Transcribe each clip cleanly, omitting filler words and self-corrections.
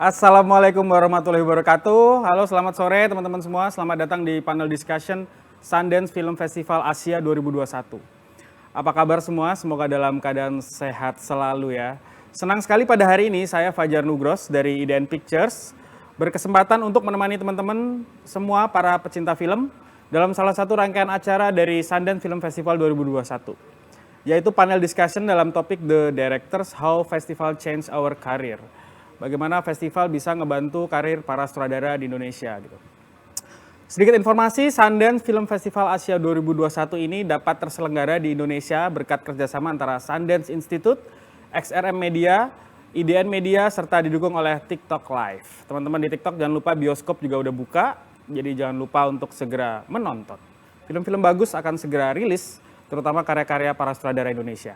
Assalamualaikum warahmatullahi wabarakatuh. Halo, selamat sore teman-teman semua. Selamat datang di panel discussion Sundance Film Festival Asia 2021. Apa kabar semua? Semoga dalam keadaan sehat selalu ya. Senang sekali pada hari ini saya Fajar Nugros dari IDN Pictures berkesempatan untuk menemani teman-teman semua para pecinta film dalam salah satu rangkaian acara dari Sundance Film Festival 2021. Yaitu panel discussion dalam topik The Directors How Festival Changed Our Career. Bagaimana festival bisa ngebantu karir para sutradara di Indonesia gitu. Sedikit informasi, Sundance Film Festival Asia 2021 ini dapat terselenggara di Indonesia berkat kerjasama antara Sundance Institute, XRM Media, IDN Media, serta didukung oleh TikTok Live. Teman-teman di TikTok jangan lupa bioskop juga udah buka, jadi jangan lupa untuk segera menonton. Film-film bagus akan segera rilis, terutama karya-karya para sutradara Indonesia.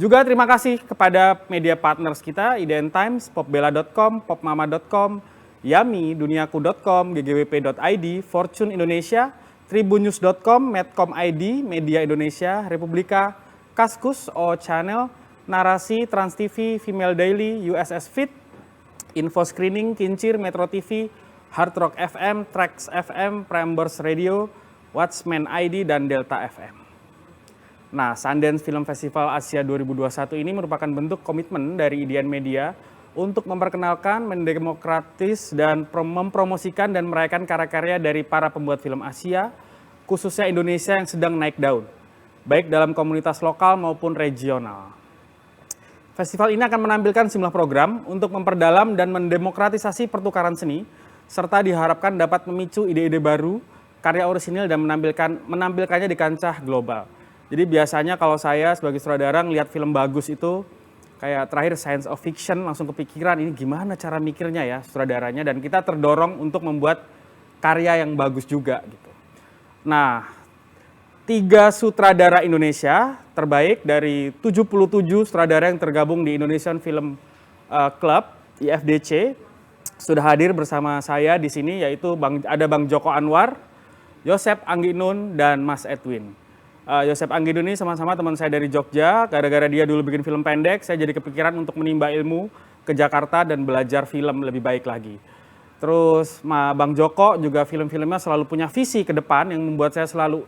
Juga terima kasih kepada media partners kita, IDN Times, popbella.com, popmama.com, Yami, duniaku.com, ggwp.id, Fortune Indonesia, tribunnews.com, medcom ID, Media Indonesia, Republika, Kaskus, O Channel, Narasi, Trans TV, Female Daily, USS Fit, Info Screening, Kincir, Metro TV, Hard Rock FM, Trax FM, Prambors Radio, Watchmen ID, dan Delta FM. Nah, Sundance Film Festival Asia 2021 ini merupakan bentuk komitmen dari IDN Media untuk memperkenalkan, mendemokratis, dan mempromosikan dan merayakan karya-karya dari para pembuat film Asia, khususnya Indonesia yang sedang naik daun, baik dalam komunitas lokal maupun regional. Festival ini akan menampilkan sejumlah program untuk memperdalam dan mendemokratisasi pertukaran seni, serta diharapkan dapat memicu ide-ide baru, karya orisinil, dan menampilkannya di kancah global. Jadi biasanya kalau saya sebagai sutradara ngelihat film bagus itu kayak terakhir science of fiction langsung kepikiran ini gimana cara mikirnya ya sutradaranya, dan kita terdorong untuk membuat karya yang bagus juga gitu. Nah, 3 sutradara Indonesia terbaik dari 77 sutradara yang tergabung di Indonesian Film Club IFDC sudah hadir bersama saya di sini, yaitu ada Bang Joko Anwar, Yosep Angginun, dan Mas Edwin. Yosep Angginun ini sama-sama teman saya dari Jogja. Gara-gara dia dulu bikin film pendek, saya jadi kepikiran untuk menimba ilmu ke Jakarta dan belajar film lebih baik lagi. Terus Bang Joko juga film-filmnya selalu punya visi ke depan yang membuat saya selalu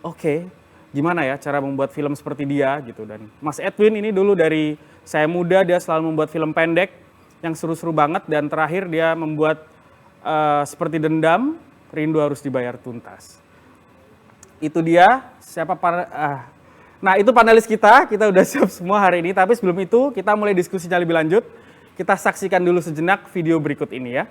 oke, gimana ya cara membuat film seperti dia gitu. Dan Mas Edwin ini dulu dari saya muda dia selalu membuat film pendek yang seru-seru banget, dan terakhir dia membuat seperti Dendam, Rindu Harus Dibayar Tuntas. Itu dia Nah, itu panelis kita udah siap semua hari ini, tapi sebelum itu kita mulai diskusinya lebih lanjut. Kita saksikan dulu sejenak video berikut ini ya.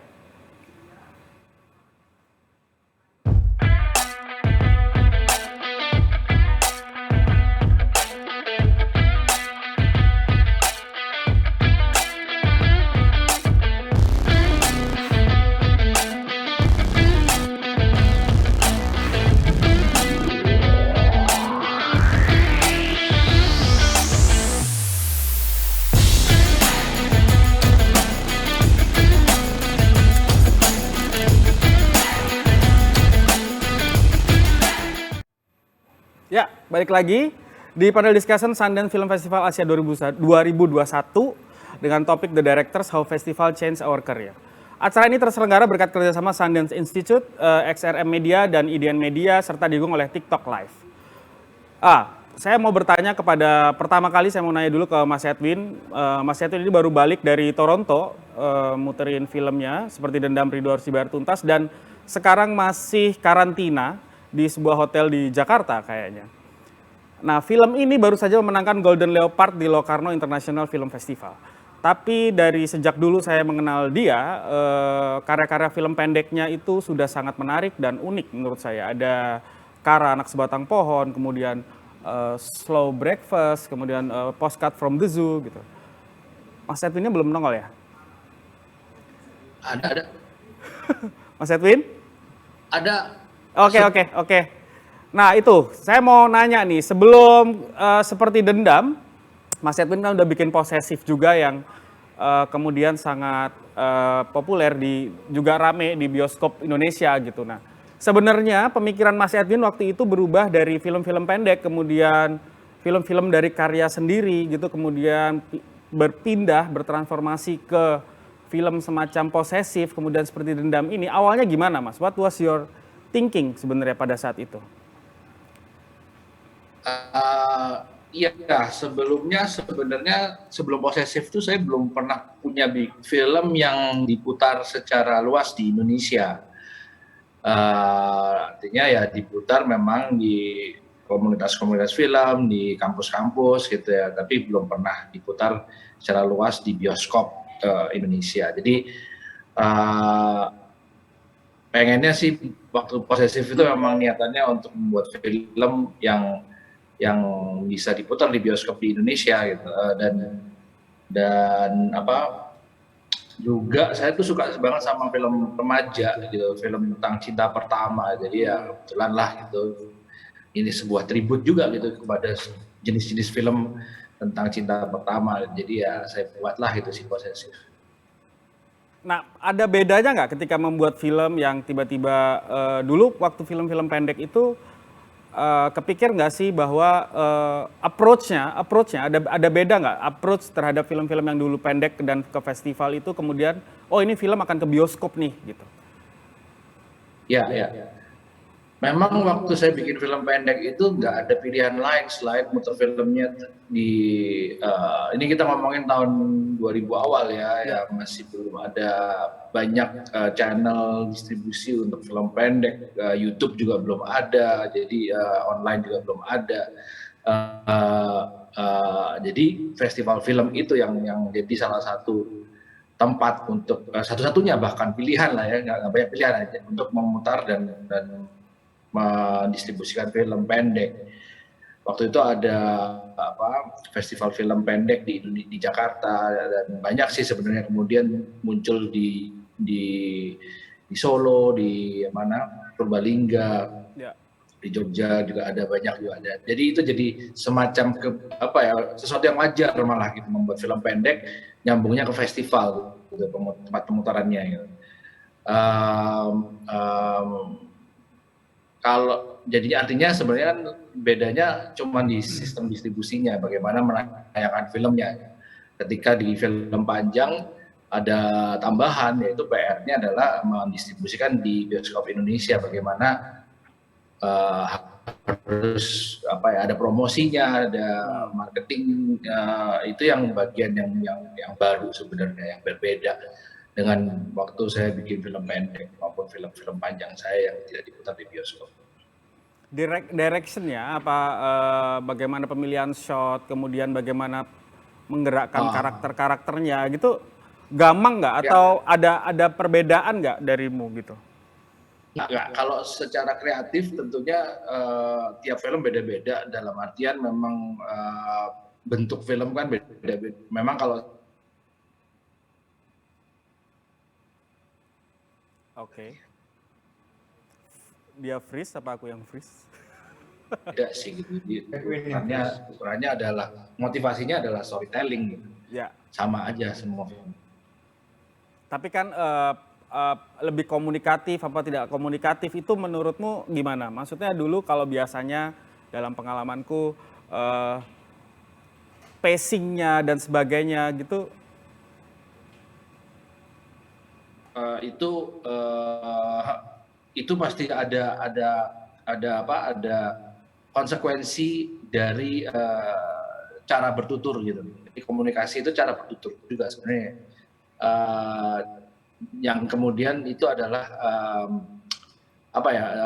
Ya, balik lagi di panel discussion Sundance Film Festival Asia 2021 dengan topik The Directors How Festival Changed Our Career. Acara ini terselenggara berkat kerjasama Sundance Institute, XRM Media, dan IDN Media, serta didukung oleh TikTok Live. Saya mau bertanya pertama kali saya mau nanya dulu ke Mas Edwin. Mas Edwin ini baru balik dari Toronto, muterin filmnya seperti Dendam, Rindu Harus Dibayar Tuntas, dan sekarang masih karantina di sebuah hotel di Jakarta kayaknya. Nah, film ini baru saja memenangkan Golden Leopard di Locarno International Film Festival. Tapi dari sejak dulu saya mengenal dia, karya-karya film pendeknya itu sudah sangat menarik dan unik menurut saya. Ada Kara Anak Sebatang Pohon, kemudian Slow Breakfast, kemudian Postcard from the Zoo gitu. Mas Edwinnya belum nongol ya? Ada. Mas Edwin? Ada. Oke. Nah itu, saya mau nanya nih, sebelum seperti Dendam, Mas Edwin kan udah bikin Posesif juga yang kemudian sangat populer juga rame di bioskop Indonesia gitu. Nah, sebenarnya pemikiran Mas Edwin waktu itu berubah dari film-film pendek, kemudian film-film dari karya sendiri gitu, kemudian bertransformasi ke film semacam posesif kemudian seperti dendam ini awalnya gimana Mas? What was your thinking sebenarnya pada saat itu? Iya, sebelumnya sebenarnya sebelum posesif itu saya belum pernah punya film yang diputar secara luas di Indonesia. Artinya ya diputar memang di komunitas-komunitas film, di kampus-kampus gitu ya, tapi belum pernah diputar secara luas di bioskop Indonesia. Jadi pengennya sih waktu posesif itu memang niatannya untuk membuat film yang bisa diputar di bioskop di Indonesia gitu, dan apa juga saya tuh suka banget sama film remaja gitu, film tentang cinta pertama. Jadi ya kebetulan lah gitu, ini sebuah tribut juga gitu kepada jenis-jenis film tentang cinta pertama. Jadi ya saya buatlah itu si posesif. Nah, ada bedanya nggak ketika membuat film yang tiba-tiba dulu waktu film-film pendek itu kepikir nggak sih bahwa approach-nya ada beda nggak approach terhadap film-film yang dulu pendek dan ke festival itu kemudian oh ini film akan ke bioskop nih gitu. Ya. Memang waktu saya bikin film pendek itu nggak ada pilihan lain selain muter filmnya di ini kita ngomongin tahun 2000 awal ya masih belum ada banyak channel distribusi untuk film pendek, YouTube juga belum ada, jadi online juga belum ada. Jadi festival film itu yang jadi salah satu tempat untuk satu-satunya bahkan pilihan lah ya, nggak banyak pilihan aja untuk memutar dan mendistribusikan film pendek. Waktu itu ada festival film pendek di Jakarta, dan banyak sih sebenarnya kemudian muncul di Solo, di mana Purbalingga, di Jogja juga ada, banyak juga ada. Jadi itu jadi semacam sesuatu yang wajar malah gitu, membuat film pendek nyambungnya ke festival gitu, tempat pemutarannya gitu. Kalau jadinya artinya sebenarnya kan bedanya cuma di sistem distribusinya, bagaimana menayangkan filmnya. Ketika di film panjang ada tambahan, yaitu PR-nya adalah mendistribusikan di bioskop Indonesia, bagaimana harus ada promosinya, ada marketing, itu yang bagian yang baru sebenarnya, yang berbeda dengan waktu saya bikin film pendek maupun film-film panjang saya yang tidak diputar di bioskop. Directionnya apa, bagaimana pemilihan shot, kemudian bagaimana menggerakkan karakternya gitu, gampang nggak atau ada perbedaan nggak darimu gitu? Nggak, kalau secara kreatif tentunya tiap film beda-beda, dalam artian memang bentuk film kan beda-beda. Memang kalau Oke. Dia freeze apa aku yang freeze? Tidak sih gitu. Ukurannya adalah motivasinya adalah storytelling gitu. Ya. Sama aja semua film. Tapi kan lebih komunikatif apa tidak komunikatif itu menurutmu gimana? Maksudnya dulu kalau biasanya dalam pengalamanku pacingnya dan sebagainya gitu. Itu pasti ada konsekuensi dari cara bertutur gitu. Jadi komunikasi itu cara bertutur juga sebenarnya. Yang kemudian itu adalah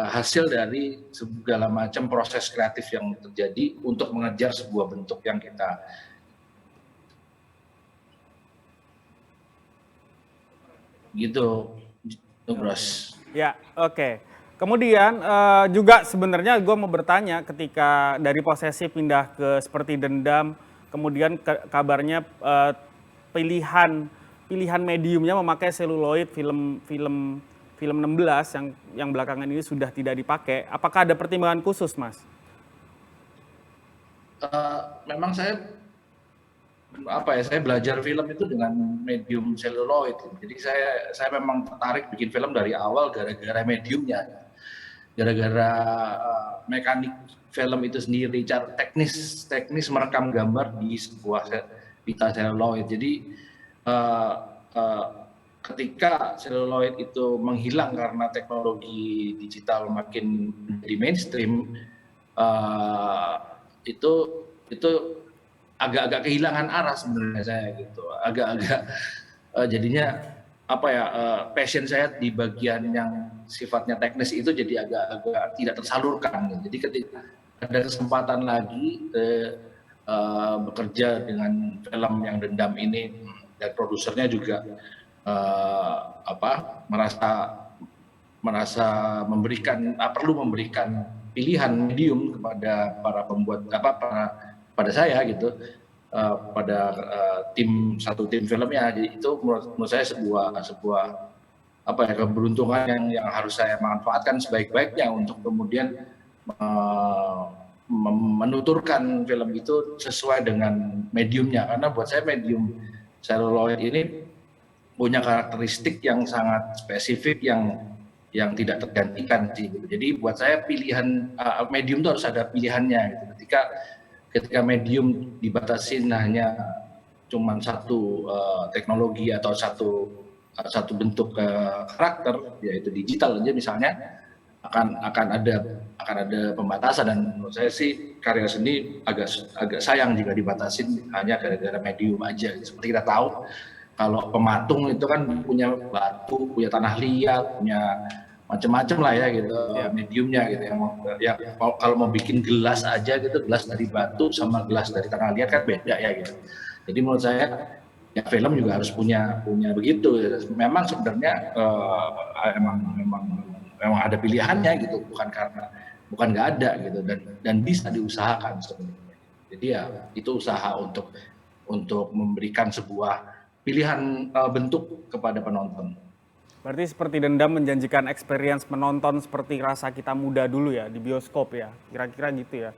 hasil dari segala macam proses kreatif yang terjadi untuk mengejar sebuah bentuk yang kita gitu, Bros. Ya, oke. Kemudian juga sebenarnya gue mau bertanya ketika dari posesif pindah ke seperti dendam, kemudian kabarnya pilihan mediumnya memakai seluloid film 16 yang belakangan ini sudah tidak dipakai. Apakah ada pertimbangan khusus, Mas? Memang saya belajar film itu dengan medium seluloid. Jadi saya memang tertarik bikin film dari awal gara-gara mediumnya, gara-gara mekanik film itu sendiri, cara teknis merekam gambar di sebuah pita seluloid. Jadi ketika seluloid itu menghilang karena teknologi digital makin di mainstream, itu agak-agak kehilangan arah sebenarnya saya gitu, agak-agak jadinya apa ya, passion saya di bagian yang sifatnya teknis itu jadi agak-agak tidak tersalurkan gitu. Jadi ketika ada kesempatan lagi bekerja dengan film yang Dendam ini, dan produsernya juga merasa perlu memberikan pilihan medium kepada para pembuat pada saya gitu, pada satu tim filmnya. Jadi itu menurut saya sebuah keberuntungan yang harus saya manfaatkan sebaik-baiknya untuk kemudian menuturkan film itu sesuai dengan mediumnya, karena buat saya medium seluloid ini punya karakteristik yang sangat spesifik yang tidak tergantikan sih gitu. Jadi buat saya pilihan medium itu harus ada pilihannya gitu. Ketika medium dibatasin hanya cuma satu teknologi atau satu bentuk karakter, yaitu digital aja misalnya, akan ada pembatasan. Dan menurut saya sih karya seni agak sayang jika dibatasin hanya gara-gara medium aja. Seperti kita tahu kalau pematung itu kan punya batu, punya tanah liat, punya macam-macam lah ya gitu, mediumnya gitu. Kalau mau bikin gelas aja gitu, gelas dari batu sama gelas dari tanah liat kan beda ya gitu. Jadi menurut saya ya film juga harus punya begitu. Memang sebenarnya memang ada pilihannya gitu, bukan nggak ada gitu, dan bisa diusahakan sebenarnya. Jadi ya itu usaha untuk memberikan sebuah pilihan bentuk kepada penonton. Berarti seperti Dendam menjanjikan experience menonton seperti rasa kita muda dulu ya di bioskop ya, kira-kira gitu ya,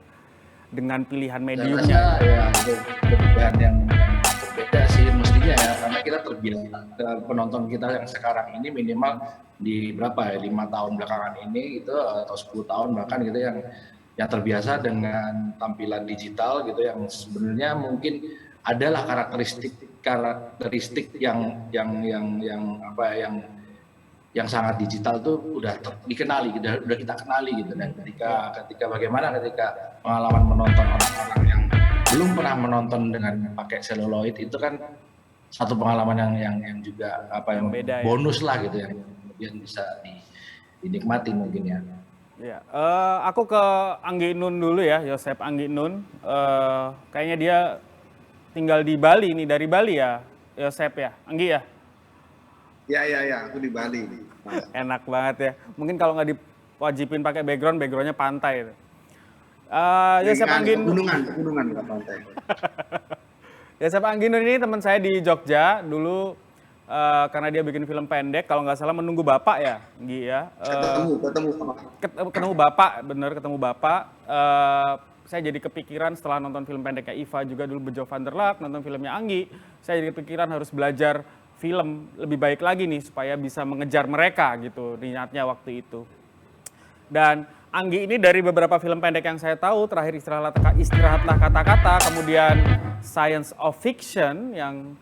dengan pilihan mediumnya. Ya itu pilihan yang berbeda sih mestinya ya, karena kita terbiasa, penonton kita yang sekarang ini minimal di 5 tahun belakangan ini gitu, atau 10 tahun bahkan gitu, yang terbiasa dengan tampilan digital gitu, yang sebenarnya mungkin adalah karakteristik yang sangat digital tuh udah dikenali, udah kita kenali gitu. Dan ketika pengalaman menonton orang-orang yang belum pernah menonton dengan pakai seluloid itu kan satu pengalaman yang juga beda, bonus lah gitu, yang kemudian bisa dinikmati mungkin ya. Ya, aku ke Anggi Nun dulu ya, Yosep Anggi Nun. Kayaknya dia tinggal di Bali nih, dari Bali ya, Yosep ya, Anggi ya? Ya, aku di Bali nih. Enak banget ya. Mungkin kalau nggak diwajibin pakai backgroundnya pantai. Yosep Anggi Nun. Pegunungan nggak pantai. Yosep Anggi Nun ini teman saya di Jogja dulu, karena dia bikin film pendek, kalau nggak salah Menunggu Bapak ya, Anggi ya. Ketemu Bapak, bener ketemu Bapak. Saya jadi kepikiran setelah nonton film pendeknya Iva juga dulu, Bejo van der Laak, nonton filmnya Anggi, saya jadi kepikiran harus belajar film lebih baik lagi nih supaya bisa mengejar mereka gitu niatnya waktu itu. Dan Anggi ini dari beberapa film pendek yang saya tahu, terakhir Istirahatlah Kata-Kata, kemudian Science of Fiction, yang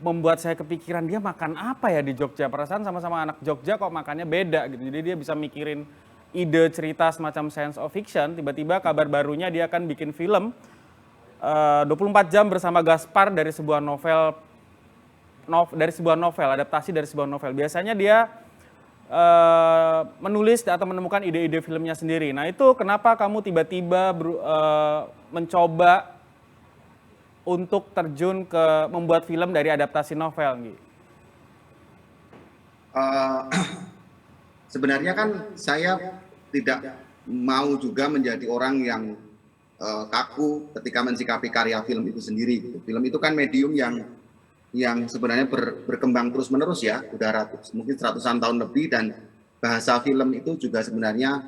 membuat saya kepikiran dia makan apa ya di Jogja. Perasaan sama-sama anak Jogja kok makannya beda gitu. Jadi dia bisa mikirin ide cerita semacam Science of Fiction, tiba-tiba kabar barunya dia akan bikin film 24 jam bersama Gaspar dari sebuah novel, adaptasi dari sebuah novel. Biasanya dia menulis atau menemukan ide-ide filmnya sendiri. Nah itu kenapa kamu tiba-tiba mencoba untuk terjun ke membuat film dari adaptasi novel, Gi? Sebenarnya kan saya tidak mau juga menjadi orang yang kaku ketika mensikapi karya film itu sendiri. Gitu. Film itu kan medium yang sebenarnya berkembang terus-menerus ya, udah mungkin ratusan tahun lebih, dan bahasa film itu juga sebenarnya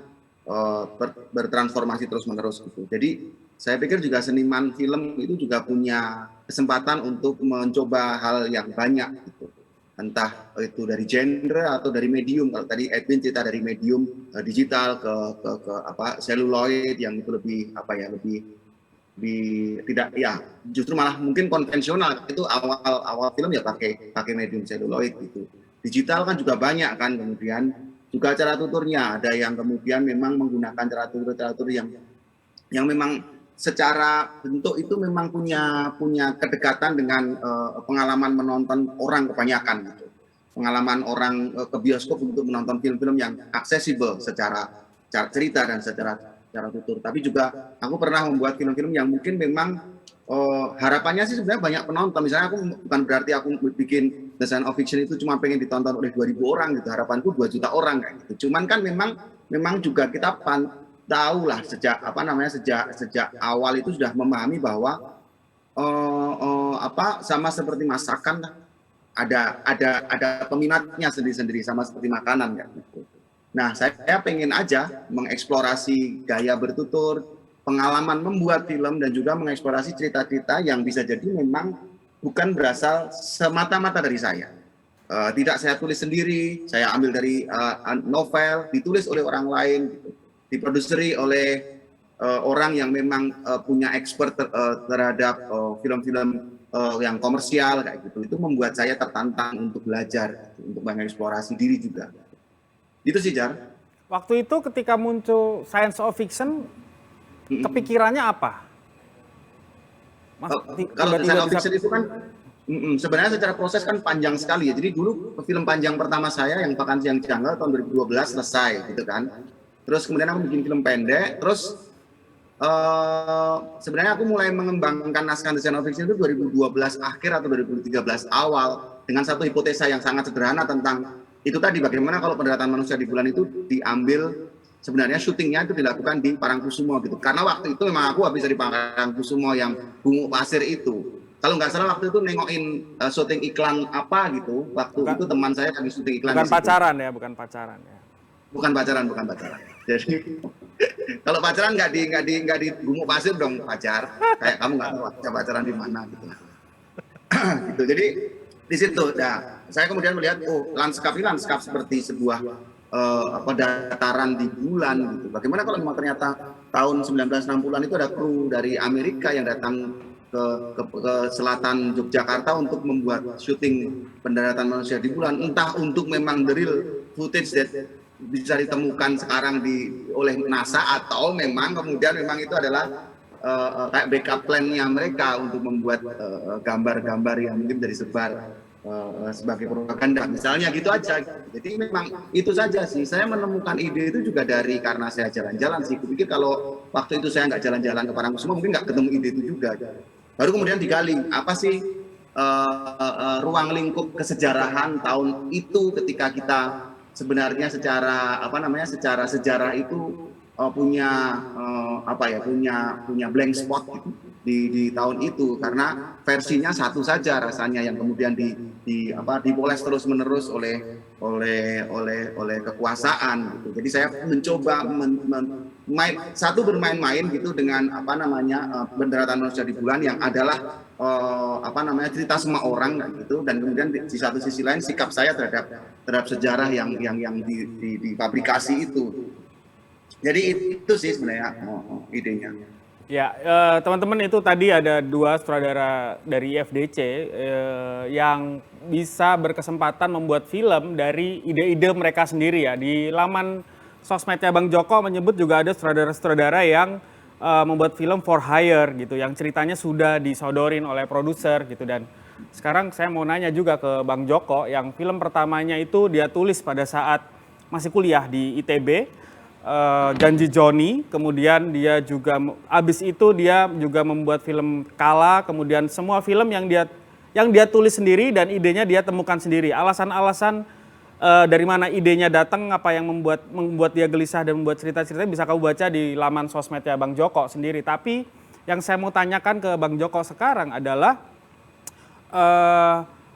bertransformasi terus-menerus gitu. Jadi saya pikir juga seniman film itu juga punya kesempatan untuk mencoba hal yang banyak gitu. Entah itu dari genre atau dari medium. Kalau tadi Edwin cerita dari medium digital ke seluloid yang itu lebih tidak ya justru malah mungkin konvensional itu awal film ya pakai medium seluloid gitu. Digital kan juga banyak kan, kemudian juga cara tuturnya ada yang kemudian memang menggunakan cara tutur yang memang secara bentuk itu memang punya kedekatan dengan pengalaman menonton orang kebanyakan gitu. Pengalaman orang ke bioskop untuk menonton film-film yang aksesibel secara cerita dan secara tutur. Tapi juga aku pernah membuat film-film yang mungkin memang harapannya sih sebenarnya banyak penonton. Misalnya aku bukan berarti aku bikin The Sound of Fiction itu cuma pengen ditonton oleh 2.000 orang gitu. Harapanku 2 juta orang kayak gitu. Cuman kan memang juga kita tahu lah sejak awal itu sudah memahami bahwa sama seperti masakan ada peminatnya sendiri-sendiri sama seperti makanan kan gitu. Nah, saya pengen aja mengeksplorasi gaya bertutur, pengalaman membuat film, dan juga mengeksplorasi cerita-cerita yang bisa jadi memang bukan berasal semata-mata dari saya. Tidak saya tulis sendiri, saya ambil dari novel, ditulis oleh orang lain, gitu. Diproduseri oleh orang yang memang punya expert terhadap film-film yang komersial, kayak gitu. Itu membuat saya tertantang untuk belajar, untuk mengeksplorasi diri juga. Itu sih, Jar. Waktu itu ketika muncul Science of Fiction, kepikirannya apa? Kalau Science of Fiction itu kan sebenarnya secara proses kan panjang sekali ya. Jadi dulu film panjang pertama saya yang Vakansi yang Janggal tahun 2012 selesai gitu kan. Terus kemudian aku bikin film pendek, terus sebenarnya aku mulai mengembangkan naskah Science of Fiction itu 2012 akhir atau 2013 awal dengan satu hipotesa yang sangat sederhana tentang itu tadi, bagaimana kalau pendaratan manusia di bulan itu diambil, sebenarnya syutingnya itu dilakukan di Parangkusumo gitu. Karena waktu itu memang aku habis dari Parangkusumo yang bungu pasir itu. Kalau nggak salah waktu itu nengokin syuting iklan apa gitu. Waktu itu teman saya lagi syuting iklan. Bukan pacaran ya, bukan pacaran ya. Bukan pacaran. Jadi kalau pacaran nggak di bungu pasir dong pacar. Kayak kamu nggak tahu pacaran di mana gitu. Gitu. Jadi di situ, saya kemudian melihat lanskap seperti sebuah dataran di bulan gitu. Bagaimana kalau memang ternyata tahun 1960-an itu ada kru dari Amerika yang datang ke selatan Yogyakarta untuk membuat syuting pendaratan manusia di bulan, entah untuk memang the real footage that bisa ditemukan sekarang oleh NASA, atau memang kemudian itu adalah kayak backup plan-nya mereka untuk membuat gambar-gambar yang mungkin dari sebar sebagai propaganda misalnya gitu aja. Jadi memang itu saja sih. Saya menemukan ide itu juga karena saya jalan-jalan sih. Kupikir kalau waktu itu saya nggak jalan-jalan ke Parangkusumo mungkin nggak ketemu ide itu juga. Baru kemudian digali apa sih ruang lingkup kesejarahan tahun itu ketika kita sebenarnya secara sejarah itu punya blank spot gitu di tahun itu, karena versinya satu saja rasanya yang kemudian dipoles terus menerus oleh kekuasaan gitu. Jadi saya mencoba bermain-main gitu dengan pendaratan manusia di bulan yang adalah cerita semua orang gitu, dan kemudian di satu sisi lain sikap saya terhadap sejarah yang difabrikasi itu. Jadi itu sih sebenarnya idenya. Ya, teman-teman, itu tadi ada 2 sutradara dari IFDC yang bisa berkesempatan membuat film dari ide-ide mereka sendiri ya. Di laman sosmednya Bang Joko menyebut juga ada sutradara-sutradara yang membuat film for hire gitu, yang ceritanya sudah disodorin oleh produser gitu. Dan sekarang saya mau nanya juga ke Bang Joko, yang film pertamanya itu dia tulis pada saat masih kuliah di ITB, Janji Joni, kemudian dia juga abis itu dia juga membuat film Kala, kemudian semua film yang dia tulis sendiri dan idenya dia temukan sendiri. Alasan-alasan dari mana idenya datang, apa yang membuat dia gelisah dan membuat cerita-ceritanya bisa kamu baca di laman sosmednya Bang Joko sendiri. Tapi yang saya mau tanyakan ke Bang Joko sekarang adalah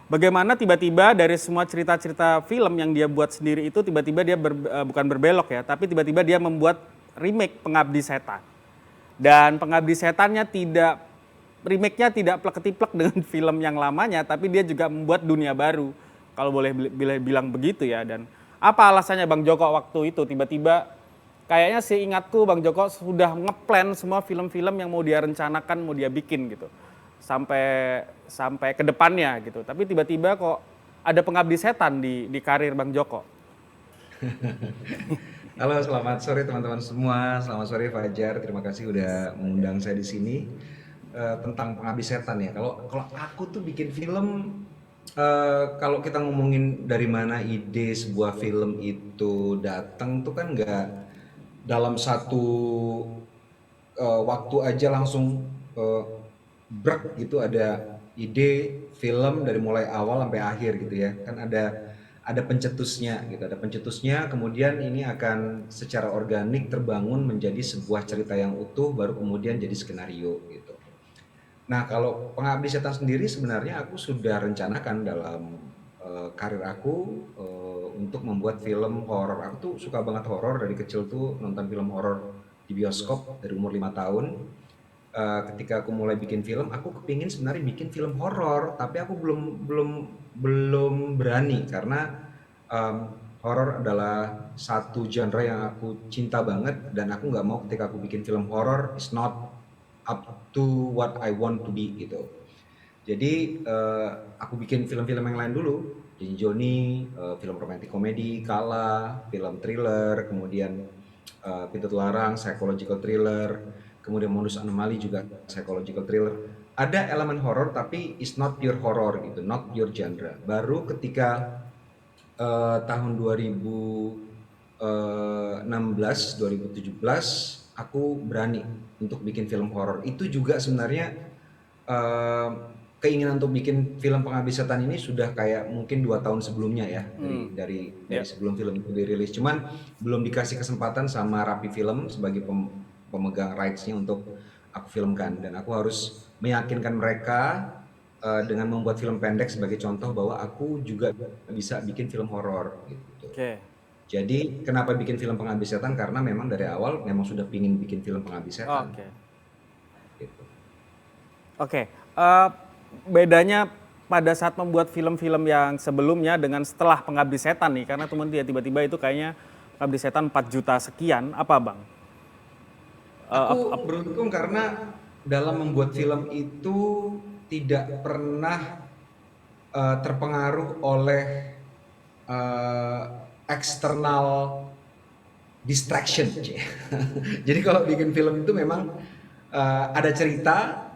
bagaimana tiba-tiba dari semua cerita-cerita film yang dia buat sendiri itu tiba-tiba dia bukan berbelok ya, tapi tiba-tiba dia membuat remake Pengabdi Setan. Dan Pengabdi Setannya remake-nya tidak plek-ketiplek dengan film yang lamanya, tapi dia juga membuat dunia baru, kalau boleh bilang begitu ya. Dan apa alasannya Bang Joko waktu itu tiba-tiba kayaknya seingatku Bang Joko sudah ngeplan semua film-film yang mau dia rencanakan, mau dia bikin gitu. Sampai ke depannya gitu. Tapi tiba-tiba kok ada pengabdi setan di karir Bang Joko. Halo, selamat sore teman-teman semua. Selamat sore Fajar. Terima kasih udah mengundang saya di sini. Tentang pengabdi setan ya. Kalau aku tuh bikin film, kalau kita ngomongin dari mana ide sebuah film itu datang tuh kan nggak dalam satu waktu aja langsung brek gitu ada ide film dari mulai awal sampai akhir gitu ya. Kan ada pencetusnya gitu, ada pencetusnya, kemudian ini akan secara organik terbangun menjadi sebuah cerita yang utuh, baru kemudian jadi skenario gitu. Nah, kalau Pengabdi Setan sendiri sebenarnya aku sudah rencanakan dalam karir aku untuk membuat film horor. Aku tuh suka banget horor, dari kecil tuh nonton film horor di bioskop dari umur 5 tahun. Ketika aku mulai bikin film, aku kepingin sebenarnya bikin film horor, tapi aku belum berani karena horor adalah satu genre yang aku cinta banget, dan aku nggak mau ketika aku bikin film horor is not up to what I want to be gitu. Jadi aku bikin film-film yang lain dulu, Jenny Johnny, film romantic komedi, Kala, film thriller, kemudian Pintu Terlarang, psychological thriller, kemudian Modus Anomaly juga psychological thriller. Ada elemen horor tapi it's not pure horror gitu, not pure genre. Baru ketika tahun 2016, 2017 aku berani untuk bikin film horor. Itu juga sebenarnya keinginan untuk bikin film Pengabdi Setan ini sudah kayak mungkin 2 tahun sebelumnya ya, dari sebelum film itu dirilis. Cuman belum dikasih kesempatan sama Rapi Film sebagai pemegang rights-nya untuk aku filmkan, dan aku harus meyakinkan mereka dengan membuat film pendek sebagai contoh bahwa aku juga bisa bikin film horor gitu. Jadi kenapa bikin film Pengabdi Setan? Karena memang dari awal memang sudah pingin bikin film Pengabdi Setan. Gitu. Bedanya pada saat membuat film-film yang sebelumnya dengan setelah Pengabdi Setan nih, karena teman tiba-tiba itu kayaknya Pengabdi Setan 4 juta sekian, apa Bang? Aku beruntung karena dalam membuat film itu tidak pernah terpengaruh oleh eksternal distraction. Jadi kalau bikin film itu memang ada cerita,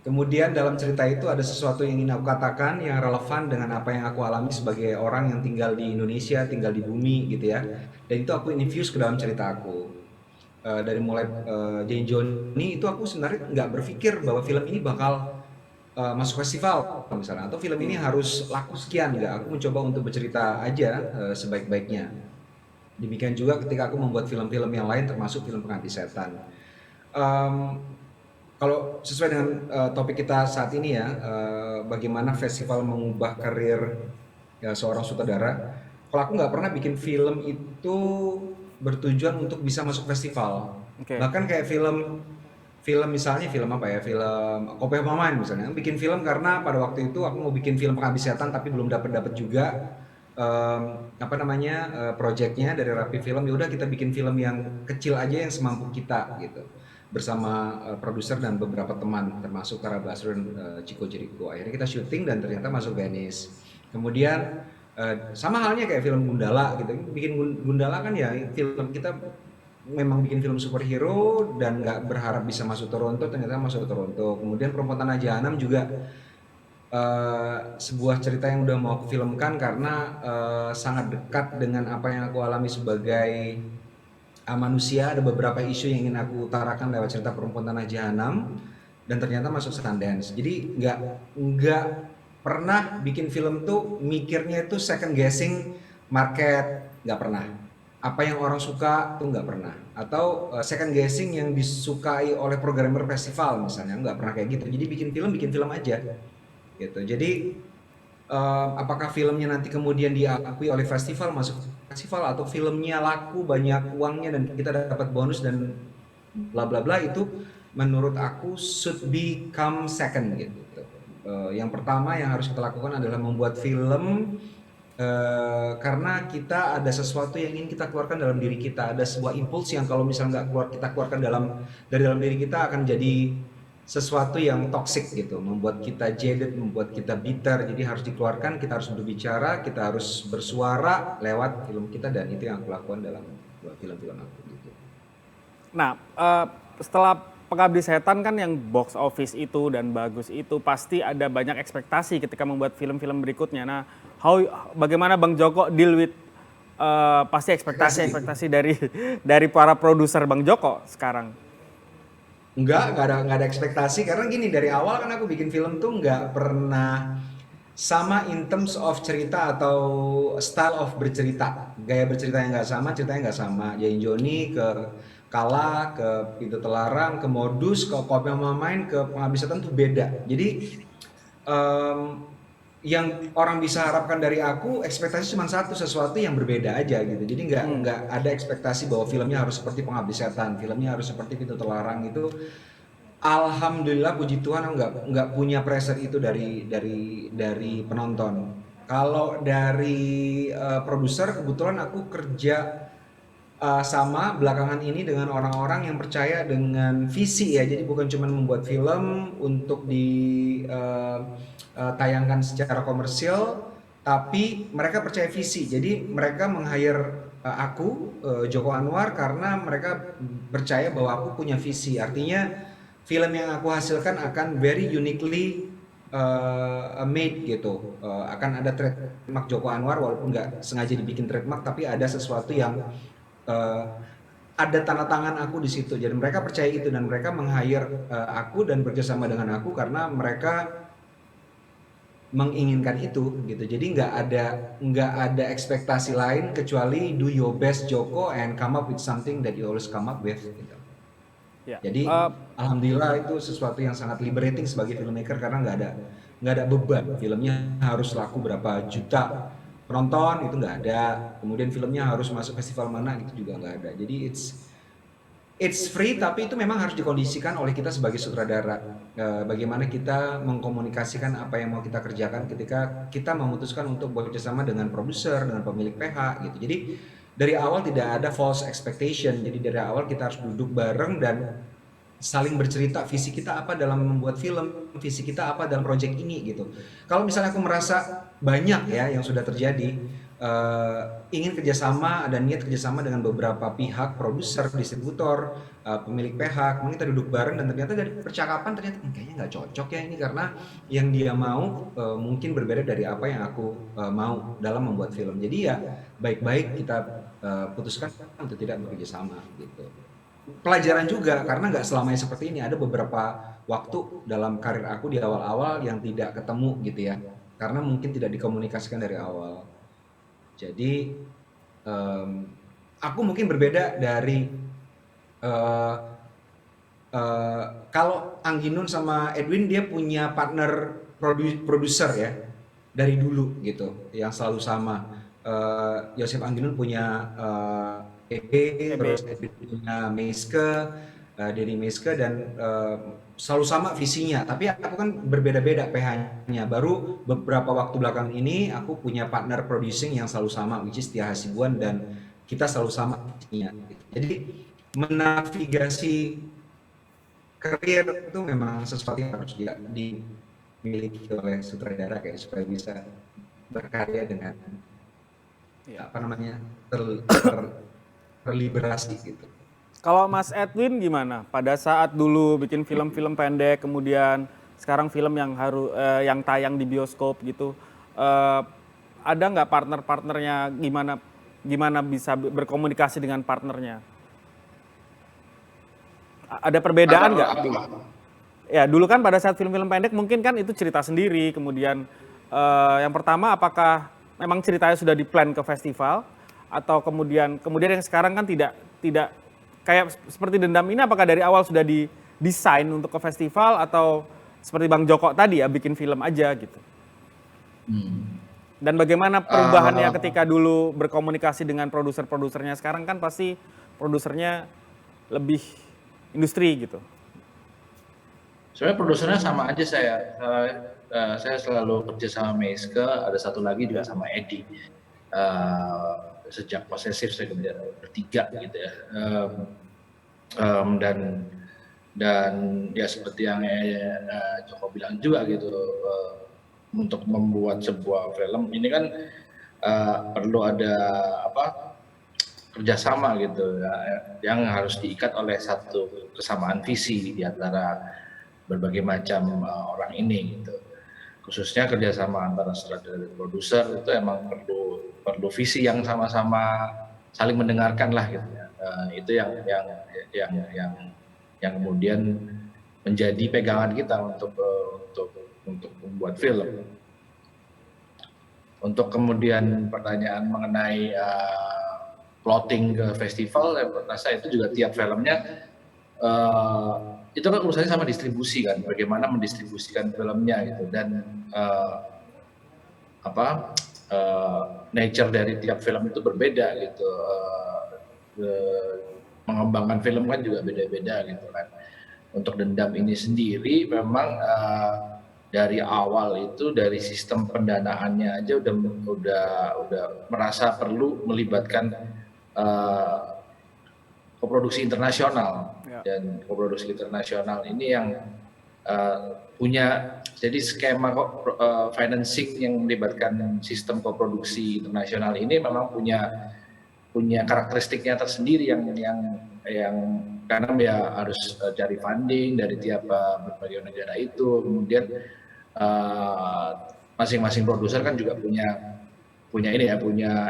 kemudian dalam cerita itu ada sesuatu yang ingin aku katakan yang relevan dengan apa yang aku alami sebagai orang yang tinggal di Indonesia, tinggal di bumi gitu ya. Dan itu aku infuse ke dalam cerita aku. Dari mulai Jenny Johnny itu aku sebenarnya nggak berpikir bahwa film ini bakal masuk festival misalnya, atau film ini harus laku sekian, nggak. Aku mencoba untuk bercerita aja sebaik-baiknya. Demikian juga ketika aku membuat film-film yang lain termasuk film Pengabdi Setan. Kalau sesuai dengan topik kita saat ini ya, bagaimana festival mengubah karir seorang sutradara. Kalau aku nggak pernah bikin film itu bertujuan untuk bisa masuk festival. Bahkan kayak film misalnya film apa ya, film Kopi Pemain misalnya, bikin film karena pada waktu itu aku mau bikin film Pengabdi Setan tapi belum dapat juga projectnya dari Rapi Film. Ya udah kita bikin film yang kecil aja yang semampu kita gitu, bersama produser dan beberapa teman termasuk Tara Basro dan Chico Jericho. Akhirnya kita syuting dan ternyata masuk Venice. Kemudian sama halnya kayak film Gundala gitu, bikin Gundala kan ya film kita memang bikin film superhero dan nggak berharap bisa masuk Toronto, ternyata masuk Toronto. Kemudian Perempuan Tanah Jahanam juga sebuah cerita yang udah mau aku filmkan karena sangat dekat dengan apa yang aku alami sebagai manusia. Ada beberapa isu yang ingin aku utarakan lewat cerita Perempuan Tanah Jahanam dan ternyata masuk Sundance. Jadi nggak pernah bikin film tuh mikirnya itu second guessing market, nggak pernah. Apa yang orang suka tuh nggak pernah. Atau second guessing yang disukai oleh programmer festival misalnya, nggak pernah kayak gitu. Jadi bikin film aja gitu. Jadi apakah filmnya nanti kemudian diakui oleh festival, masuk festival, atau filmnya laku banyak uangnya dan kita dapat bonus dan bla bla bla, itu menurut aku should become second gitu. Yang pertama yang harus kita lakukan adalah membuat film karena kita ada sesuatu yang ingin kita keluarkan dalam diri kita, ada sebuah impuls yang kalau misalnya nggak kita keluarkan dari dalam diri kita akan jadi sesuatu yang toxic gitu, membuat kita jaded, membuat kita bitter. Jadi harus dikeluarkan, kita harus berbicara, kita harus bersuara lewat film kita, dan itu yang aku lakukan dalam film-film aku gitu. Nah, setelah Pengabdi Setan kan yang box office itu dan bagus itu, pasti ada banyak ekspektasi ketika membuat film-film berikutnya. Nah, bagaimana Bang Joko deal with pasti ekspektasi dari para produser Bang Joko sekarang? Nggak ada ekspektasi, karena gini, dari awal kan aku bikin film tuh nggak pernah sama in terms of cerita atau style of bercerita. Gaya berceritanya nggak sama, ceritanya nggak sama. Yain Joni ke Kala, ke Pintu Telarang, ke Modus, ke Kopi Mama Main, ke Pengabdi Setan tuh beda. Jadi yang orang bisa harapkan dari aku, ekspektasi cuma satu, sesuatu yang berbeda aja gitu. Jadi nggak ada ekspektasi bahwa filmnya harus seperti Pengabdi Setan, filmnya harus seperti Pintu Telarang. Itu alhamdulillah, puji Tuhan, aku nggak punya pressure itu dari penonton. Kalau dari produser, kebetulan aku kerja sama belakangan ini dengan orang-orang yang percaya dengan visi ya. Jadi bukan cuma membuat film untuk ditayangkan secara komersial, tapi mereka percaya visi. Jadi mereka meng-hire aku, Joko Anwar, karena mereka percaya bahwa aku punya visi. Artinya film yang aku hasilkan akan very uniquely made gitu. Akan ada trademark Joko Anwar, walaupun nggak sengaja dibikin trademark, tapi ada sesuatu yang ada tanda tangan aku di situ. Jadi mereka percaya itu, dan mereka meng-hire aku dan bekerjasama dengan aku karena mereka menginginkan itu gitu. Jadi nggak ada ekspektasi lain kecuali do your best Joko and come up with something that you always come up with gitu. Ya. Jadi alhamdulillah itu sesuatu yang sangat liberating sebagai filmmaker, karena nggak ada beban. Filmnya harus laku berapa juta penonton, itu nggak ada. Kemudian filmnya harus masuk festival mana, itu juga nggak ada. Jadi it's free, tapi itu memang harus dikondisikan oleh kita sebagai sutradara. Bagaimana kita mengkomunikasikan apa yang mau kita kerjakan ketika kita memutuskan untuk bekerjasama dengan produser, dengan pemilik PH gitu. Jadi dari awal tidak ada false expectation. Jadi dari awal kita harus duduk bareng dan saling bercerita visi kita apa dalam membuat film, visi kita apa dalam proyek ini gitu. Kalau misalnya aku merasa banyak ya yang sudah terjadi, ingin kerjasama dan niat kerjasama dengan beberapa pihak, produser, distributor, pemilik PH, kemudian kita duduk bareng dan ternyata dari percakapan ternyata kayaknya nggak cocok ya ini, karena yang dia mau mungkin berbeda dari apa yang aku mau dalam membuat film. Jadi ya baik-baik kita putuskan untuk tidak bekerja sama gitu. Pelajaran juga, karena nggak selamanya seperti ini. Ada beberapa waktu dalam karir aku di awal-awal yang tidak ketemu gitu ya, karena mungkin tidak dikomunikasikan dari awal. Jadi aku mungkin berbeda dari kalau Angginun sama Edwin, dia punya partner produser ya dari dulu gitu, yang selalu sama. Yosef Angginun punya terus Edwin punya Meiske, Denny Meiske, dan selalu sama visinya. Tapi aku kan berbeda-beda PH-nya. Baru beberapa waktu belakang ini aku punya partner producing yang selalu sama, which is Tia Hasibuan, dan kita selalu sama visinya. Jadi menavigasi karir itu memang sesuatu yang harus dimiliki oleh sutradara kayak supaya bisa berkarya dengan terliberasi gitu. Kalau Mas Edwin gimana? Pada saat dulu bikin film-film pendek, kemudian sekarang film yang tayang di bioskop gitu, ada nggak partner-partnernya? Gimana bisa berkomunikasi dengan partnernya? Ada perbedaan nggak? Ya dulu kan pada saat film-film pendek mungkin kan itu cerita sendiri. Kemudian yang pertama, apakah memang ceritanya sudah di-plan ke festival, atau kemudian yang sekarang kan tidak kayak seperti Dendam ini, apakah dari awal sudah didesain untuk ke festival, atau seperti Bang Joko tadi ya bikin film aja gitu. Dan bagaimana perubahannya ketika dulu berkomunikasi dengan produsernya, sekarang kan pasti produsernya lebih industri gitu. Sebenarnya produsernya sama aja saya selalu kerja sama Meiske, ada satu lagi juga sama Edi. Sejak Posesif saya kerja bertiga gitu ya. Dan ya seperti yang Joko bilang juga gitu, untuk membuat sebuah film ini kan perlu ada kerjasama gitu ya, yang harus diikat oleh satu kesamaan visi di antara berbagai macam orang ini gitu. Khususnya kerjasama antara sutradara dan produser itu emang perlu visi yang sama-sama saling mendengarkan lah gitu ya. Itu yang kemudian menjadi pegangan kita untuk membuat film. Untuk kemudian pertanyaan mengenai plotting ke festival, saya rasa itu juga tiap filmnya itu kan urusannya sama distribusi kan, bagaimana mendistribusikan filmnya gitu, dan nature dari tiap film itu berbeda gitu. Mengembangkan film kan juga beda-beda gitu kan. Untuk Dendam ini sendiri memang dari awal itu, dari sistem pendanaannya aja udah merasa perlu melibatkan koproduksi internasional. Dan koproduksi internasional ini yang punya, jadi skema financing yang melibatkan sistem koproduksi internasional ini memang punya karakteristiknya tersendiri yang karena ya harus cari funding dari tiap berbagai negara itu. Kemudian masing-masing produser kan juga punya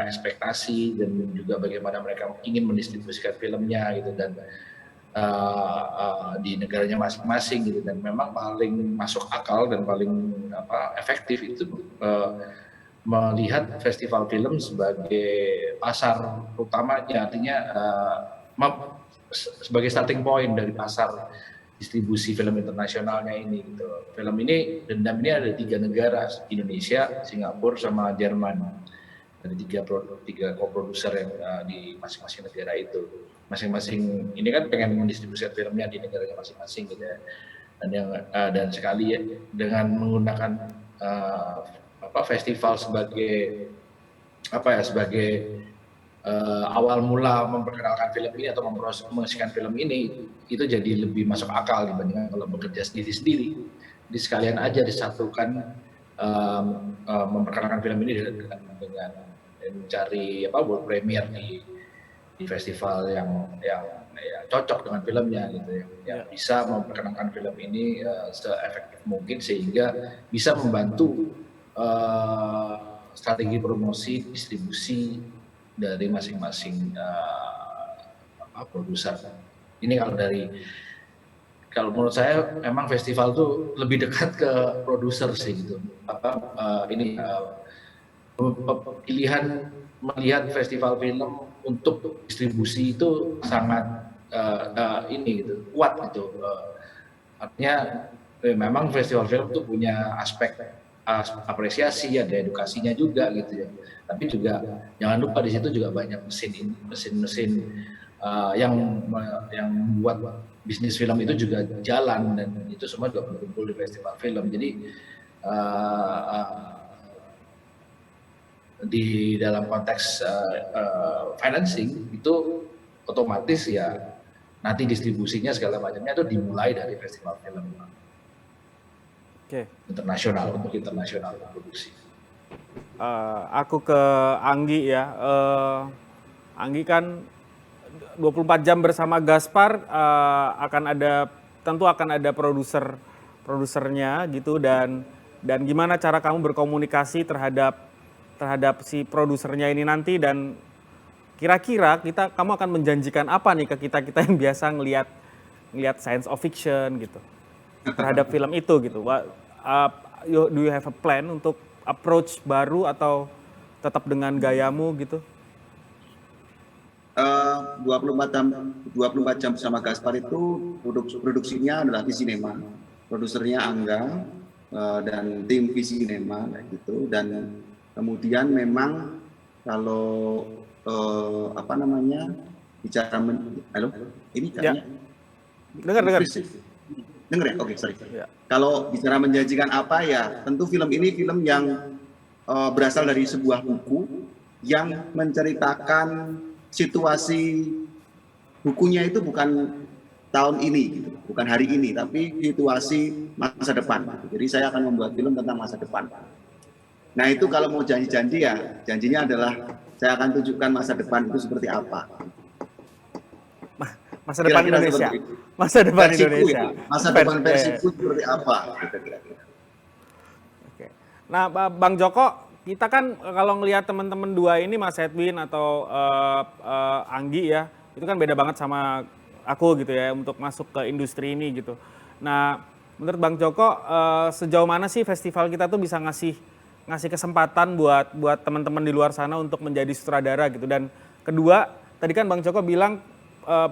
ekspektasi dan juga bagaimana mereka ingin mendistribusikan filmnya gitu, dan di negaranya masing-masing gitu. Dan memang paling masuk akal dan paling efektif itu melihat festival film sebagai pasar utamanya, artinya sebagai starting point dari pasar distribusi film internasionalnya ini gitu. Film ini, Dendam ini ada 3 negara, Indonesia, Singapura, sama Jerman. Ada tiga co-producer yang di masing-masing negara itu. Masing-masing ini kan pengen mendistribusikan filmnya di negaranya masing-masing gitu ya. Dan sekali ya, dengan menggunakan festival sebagai awal mula memperkenalkan film ini atau mempromosikan film ini, itu jadi lebih masuk akal dibandingkan kalau bekerja sendiri-sendiri. Jadi sekalian aja disatukan memperkenalkan film ini dengan mencari world premiere di festival yang cocok dengan filmnya gitu, yang bisa memperkenalkan film ini se-efektif mungkin sehingga bisa membantu strategi promosi distribusi dari masing-masing produser. Ini kalau menurut saya memang festival tuh lebih dekat ke produser sih gitu. Pilihan melihat festival film untuk distribusi itu sangat kuat gitu. Artinya memang festival film itu punya aspek apresiasi, ada edukasinya juga gitu ya. Tapi juga jangan lupa di situ juga banyak mesin-mesin yang membuat bisnis film itu juga jalan, dan itu semua juga berkumpul di festival film. Jadi di dalam konteks financing itu otomatis ya nanti distribusinya segala macamnya itu dimulai dari festival film internasional, untuk internasional produksi. Aku ke Anggi ya. Anggi kan 24 jam bersama Gaspar, tentu akan ada produsernya gitu, dan gimana cara kamu berkomunikasi terhadap si produsernya ini nanti, dan kira-kira kamu akan menjanjikan apa nih ke kita yang biasa ngelihat science of fiction gitu terhadap film itu gitu. Do you have a plan untuk approach baru atau tetap dengan gayamu gitu? 24 jam bersama Gaspar itu produksinya adalah Visinema, produsernya Angga dan tim Visinema gitu. Dan kemudian memang kalau bicara halo, ini kayaknya dengar. Dengar ya? Oke, sorry. Ya. Kalau bicara menjanjikan apa ya, tentu film ini film yang berasal dari sebuah buku yang menceritakan situasi, bukunya itu bukan tahun ini, gitu, bukan hari ini, tapi situasi masa depan. Jadi saya akan membuat film tentang masa depan. Nah itu kalau mau janji-janji ya, janjinya adalah saya akan tunjukkan masa depan itu seperti apa. Masa depan Kira-kira Indonesia. seperti itu. Masa depan Versiku Indonesia. ya, masa depan versiku seperti apa? Gitu, kira-kira. Oke. Nah, Bang Joko, kita kan kalau ngelihat teman-teman dua ini, Mas Edwin atau Anggi ya, itu kan beda banget sama aku gitu ya untuk masuk ke industri ini gitu. Nah, menurut Bang Joko, sejauh mana sih festival kita tuh bisa ngasih kesempatan buat teman-teman di luar sana untuk menjadi sutradara gitu. Dan kedua, tadi kan Bang Joko bilang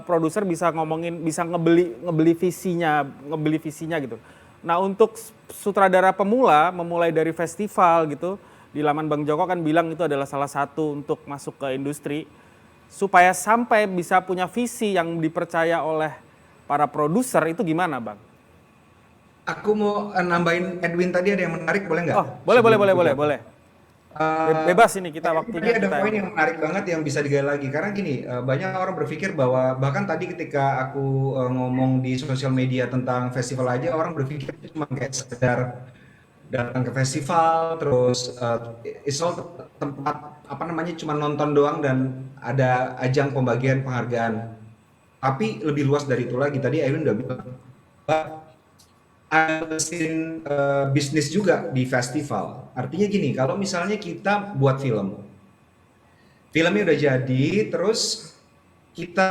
produser bisa ngebeli visinya gitu. Nah, untuk sutradara pemula memulai dari festival gitu, di laman Bang Joko kan bilang itu adalah salah satu untuk masuk ke industri supaya sampai bisa punya visi yang dipercaya oleh para produser, itu gimana, Bang? Aku mau nambahin Edwin tadi, ada yang menarik, boleh nggak? Oh, boleh. Bebas ini kita waktunya. Tadi ada poin yang menarik banget yang bisa digali lagi, karena gini, banyak orang berpikir bahwa bahkan tadi ketika aku ngomong di sosial media tentang festival aja, orang berpikir itu cuma kayak sekedar datang ke festival terus it's all tempat apa namanya cuma nonton doang dan ada ajang pembagian penghargaan. Tapi lebih luas dari itu lagi. Tadi Edwin udah bilang ada mesin bisnis juga di festival. Artinya gini, kalau misalnya kita buat filmnya udah jadi, terus kita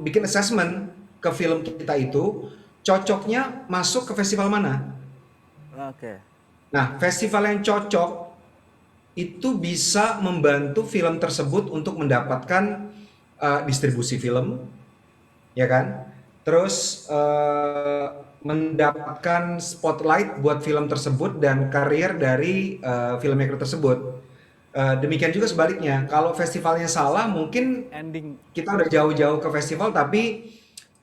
bikin assessment ke film kita itu, cocoknya masuk ke festival mana? Oke. Nah, festival yang cocok itu bisa membantu film tersebut untuk mendapatkan distribusi film, ya kan? Terus mendapatkan spotlight buat film tersebut dan karir dari filmmaker tersebut. Demikian juga sebaliknya, kalau festivalnya salah, mungkin Ending. kita udah jauh-jauh ke festival tapi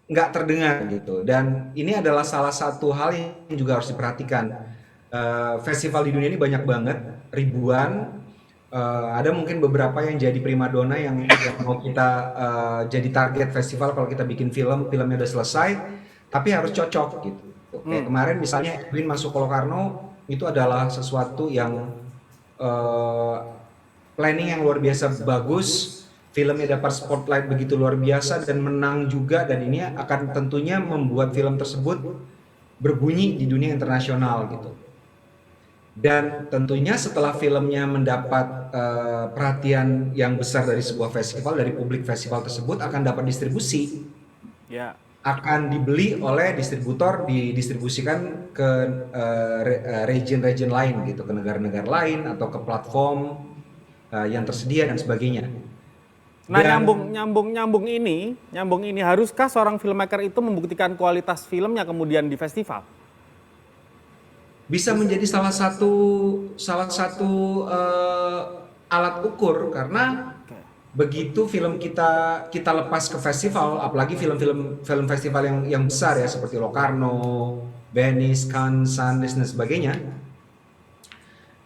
nggak terdengar gitu. Dan ini adalah salah satu hal yang juga harus diperhatikan. Festival di dunia ini banyak banget, ribuan. Ada mungkin beberapa yang jadi primadona yang mau kita jadi target festival kalau kita bikin filmnya udah selesai, tapi harus cocok gitu. Kayak kemarin misalnya Edwin masuk ke Locarno, itu adalah sesuatu yang planning yang luar biasa bagus, filmnya dapat spotlight begitu luar biasa dan menang juga, dan ini akan tentunya membuat film tersebut berbunyi di dunia internasional gitu. Dan tentunya setelah filmnya mendapat perhatian yang besar dari sebuah festival, dari publik festival tersebut, akan dapat distribusi, Ya. akan dibeli oleh distributor, didistribusikan ke region-region lain gitu, ke negara-negara lain atau ke platform yang tersedia dan sebagainya. Nah, Dan nyambung ini haruskah seorang filmmaker itu membuktikan kualitas filmnya kemudian di festival? bisa menjadi salah satu alat ukur, karena begitu film kita lepas ke festival, apalagi film festival yang besar ya seperti Locarno, Venice, Cannes, Sundance dan sebagainya,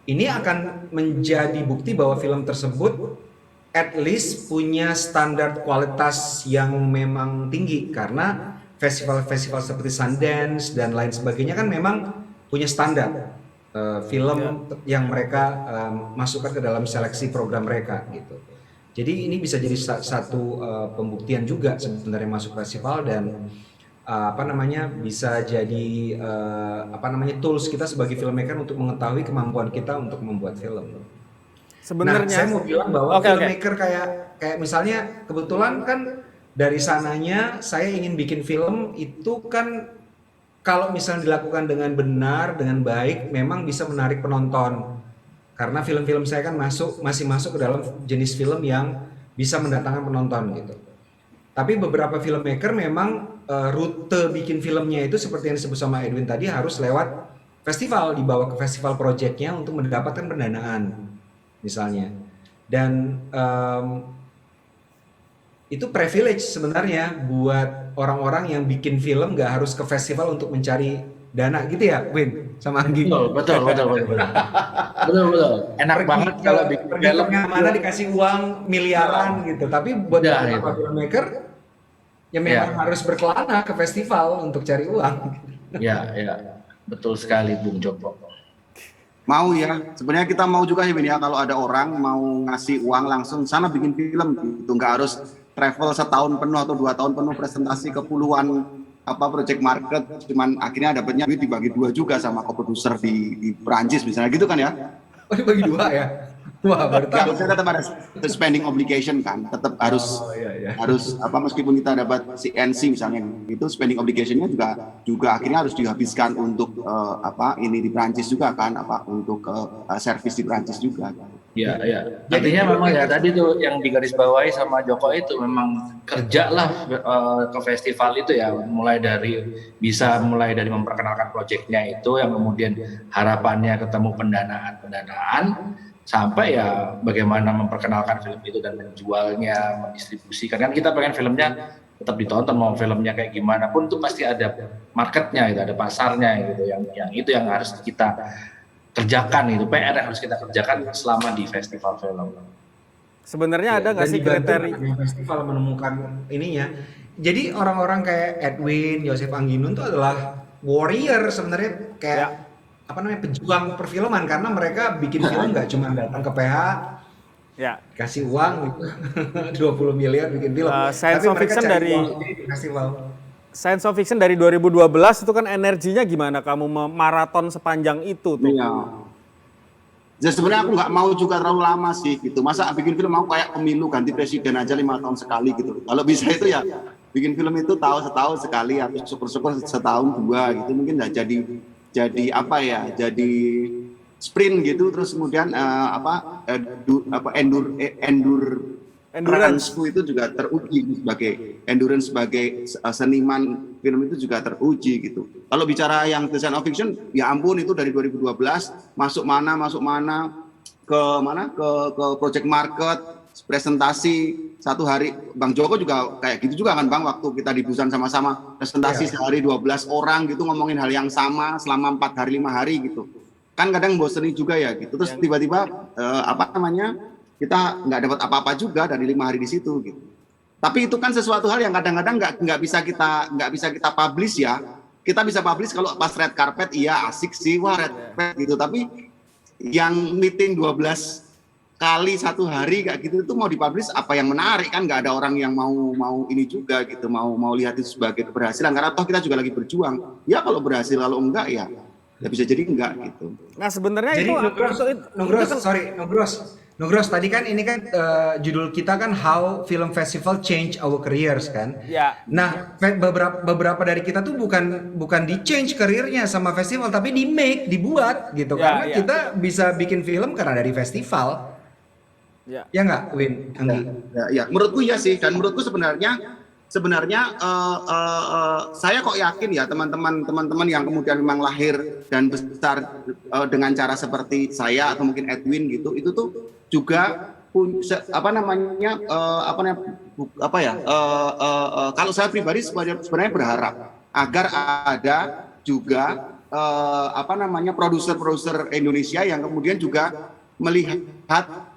ini akan menjadi bukti bahwa film tersebut at least punya standar kualitas yang memang tinggi, karena festival-festival seperti Sundance dan lain sebagainya kan memang punya standar film yang mereka masukkan ke dalam seleksi program mereka gitu. Jadi ini bisa jadi satu pembuktian juga sebenarnya masuk festival, dan bisa jadi tools kita sebagai filmmaker untuk mengetahui kemampuan kita untuk membuat film. Sebenarnya Nah, saya mau bilang bahwa filmmaker kayak misalnya kebetulan kan dari sananya saya ingin bikin film itu kan, kalau misalnya dilakukan dengan benar, dengan baik, memang bisa menarik penonton. Karena film-film saya kan masih masuk ke dalam jenis film yang bisa mendatangkan penonton gitu. Tapi beberapa filmmaker memang rute bikin filmnya itu seperti yang disebut sama Edwin tadi, harus lewat festival, dibawa ke festival projectnya untuk mendapatkan pendanaan misalnya. Dan itu privilege sebenarnya buat orang-orang yang bikin film nggak harus ke festival untuk mencari dana gitu ya, Win sama Anggi. Betul. Enak banget kalau bikin Pergi film. kemana dikasih uang miliaran gitu. Tapi buat Ya, beberapa itu. filmmaker ya memang Ya. harus berkelana ke festival untuk cari uang. Ya, betul sekali Bung Joko. Mau ya, sebenarnya kita mau juga ya Bin ya, kalau ada orang mau ngasih uang langsung sana bikin film gitu, nggak harus travel setahun penuh atau 2 tahun penuh presentasi ke puluhan project market, cuman akhirnya dapatnya duit dibagi dua juga sama co-producer di Perancis misalnya gitu kan ya. Oh, dibagi dua ya? Wah, baru Ya, tahu. maksudnya tetap ada spending obligation kan, tetap harus Oh, iya. harus meskipun kita dapat CNC misalnya itu spending obligationnya juga akhirnya harus dihabiskan untuk ini di Prancis juga kan untuk service di Prancis juga. Ya. Artinya memang ya tadi tuh yang digarisbawahi sama Joko itu memang kerjalah ke festival itu ya, mulai dari memperkenalkan proyeknya itu yang kemudian harapannya ketemu pendanaan sampai ya bagaimana memperkenalkan film itu dan menjualnya, mendistribusikan. Kan kita pengen filmnya tetap ditonton, mau filmnya kayak gimana pun itu pasti ada marketnya, gitu, ada pasarnya gitu. Yang harus kita kerjakan, itu PR yang harus kita kerjakan selama di festival film. Sebenarnya ada nggak Dan sih dibantu kriteria? namanya festival menemukan ininya. Jadi orang-orang kayak Edwin, Joseph Angginun itu adalah warrior sebenarnya, kayak pejuang perfilman, karena mereka bikin film nggak cuma datang ke PH Ya, kasih uang gitu, 20 miliar bikin film. Science Tapi of mereka Fiction cari dari uang sendiri di festival. Science of Fiction dari 2012 itu kan energinya gimana kamu maraton sepanjang itu tuh? Iya. Ya sebenarnya aku nggak mau juga terlalu lama sih gitu. Masa bikin film mau kayak pemilu ganti presiden aja 5 tahun sekali gitu. Kalau bisa itu ya bikin film itu setahun sekali atau syukur-syukur setahun 2 gitu, mungkin nggak jadi sprint gitu, terus kemudian endurance-ku itu juga teruji sebagai seniman film itu juga teruji gitu. Kalau bicara yang design of fiction, ya ampun itu dari 2012 masuk mana ke project market, presentasi satu hari. Bang Joko juga kayak gitu juga kan Bang, waktu kita di Busan sama-sama presentasi sehari 12 orang gitu ngomongin hal yang sama selama 4 hari 5 hari gitu. Kan kadang bosenin juga ya gitu. Terus tiba-tiba kita nggak dapat apa-apa juga dari 5 hari di situ gitu. Tapi itu kan sesuatu hal yang kadang-kadang nggak bisa kita publish ya. Kita bisa publish kalau pas red carpet, iya asik sih, wah red carpet gitu. Tapi yang meeting 12 kali satu hari kayak gitu itu mau dipublish apa yang menarik, kan nggak ada orang yang mau ini juga gitu, mau lihat itu sebagai keberhasilan, karena toh kita juga lagi berjuang. Ya kalau berhasil, kalau enggak ya bisa jadi enggak gitu. Nah sebenarnya Jadi itu Nugros, tadi kan ini kan judul kita kan How Film Festival Change Our Careers kan. Ya. Nah, beberapa dari kita tuh bukan di change karirnya sama festival, tapi dibuat gitu, karena kita bisa bikin film karena dari festival. Ya nggak, Win? Anggi? Ya, menurutku ya sih, dan menurutku sebenarnya saya kok yakin ya teman-teman yang kemudian memang lahir dan besar dengan cara seperti saya atau mungkin Edwin gitu, itu tuh juga kalau saya pribadi sebenarnya berharap agar ada juga produser Indonesia yang kemudian juga melihat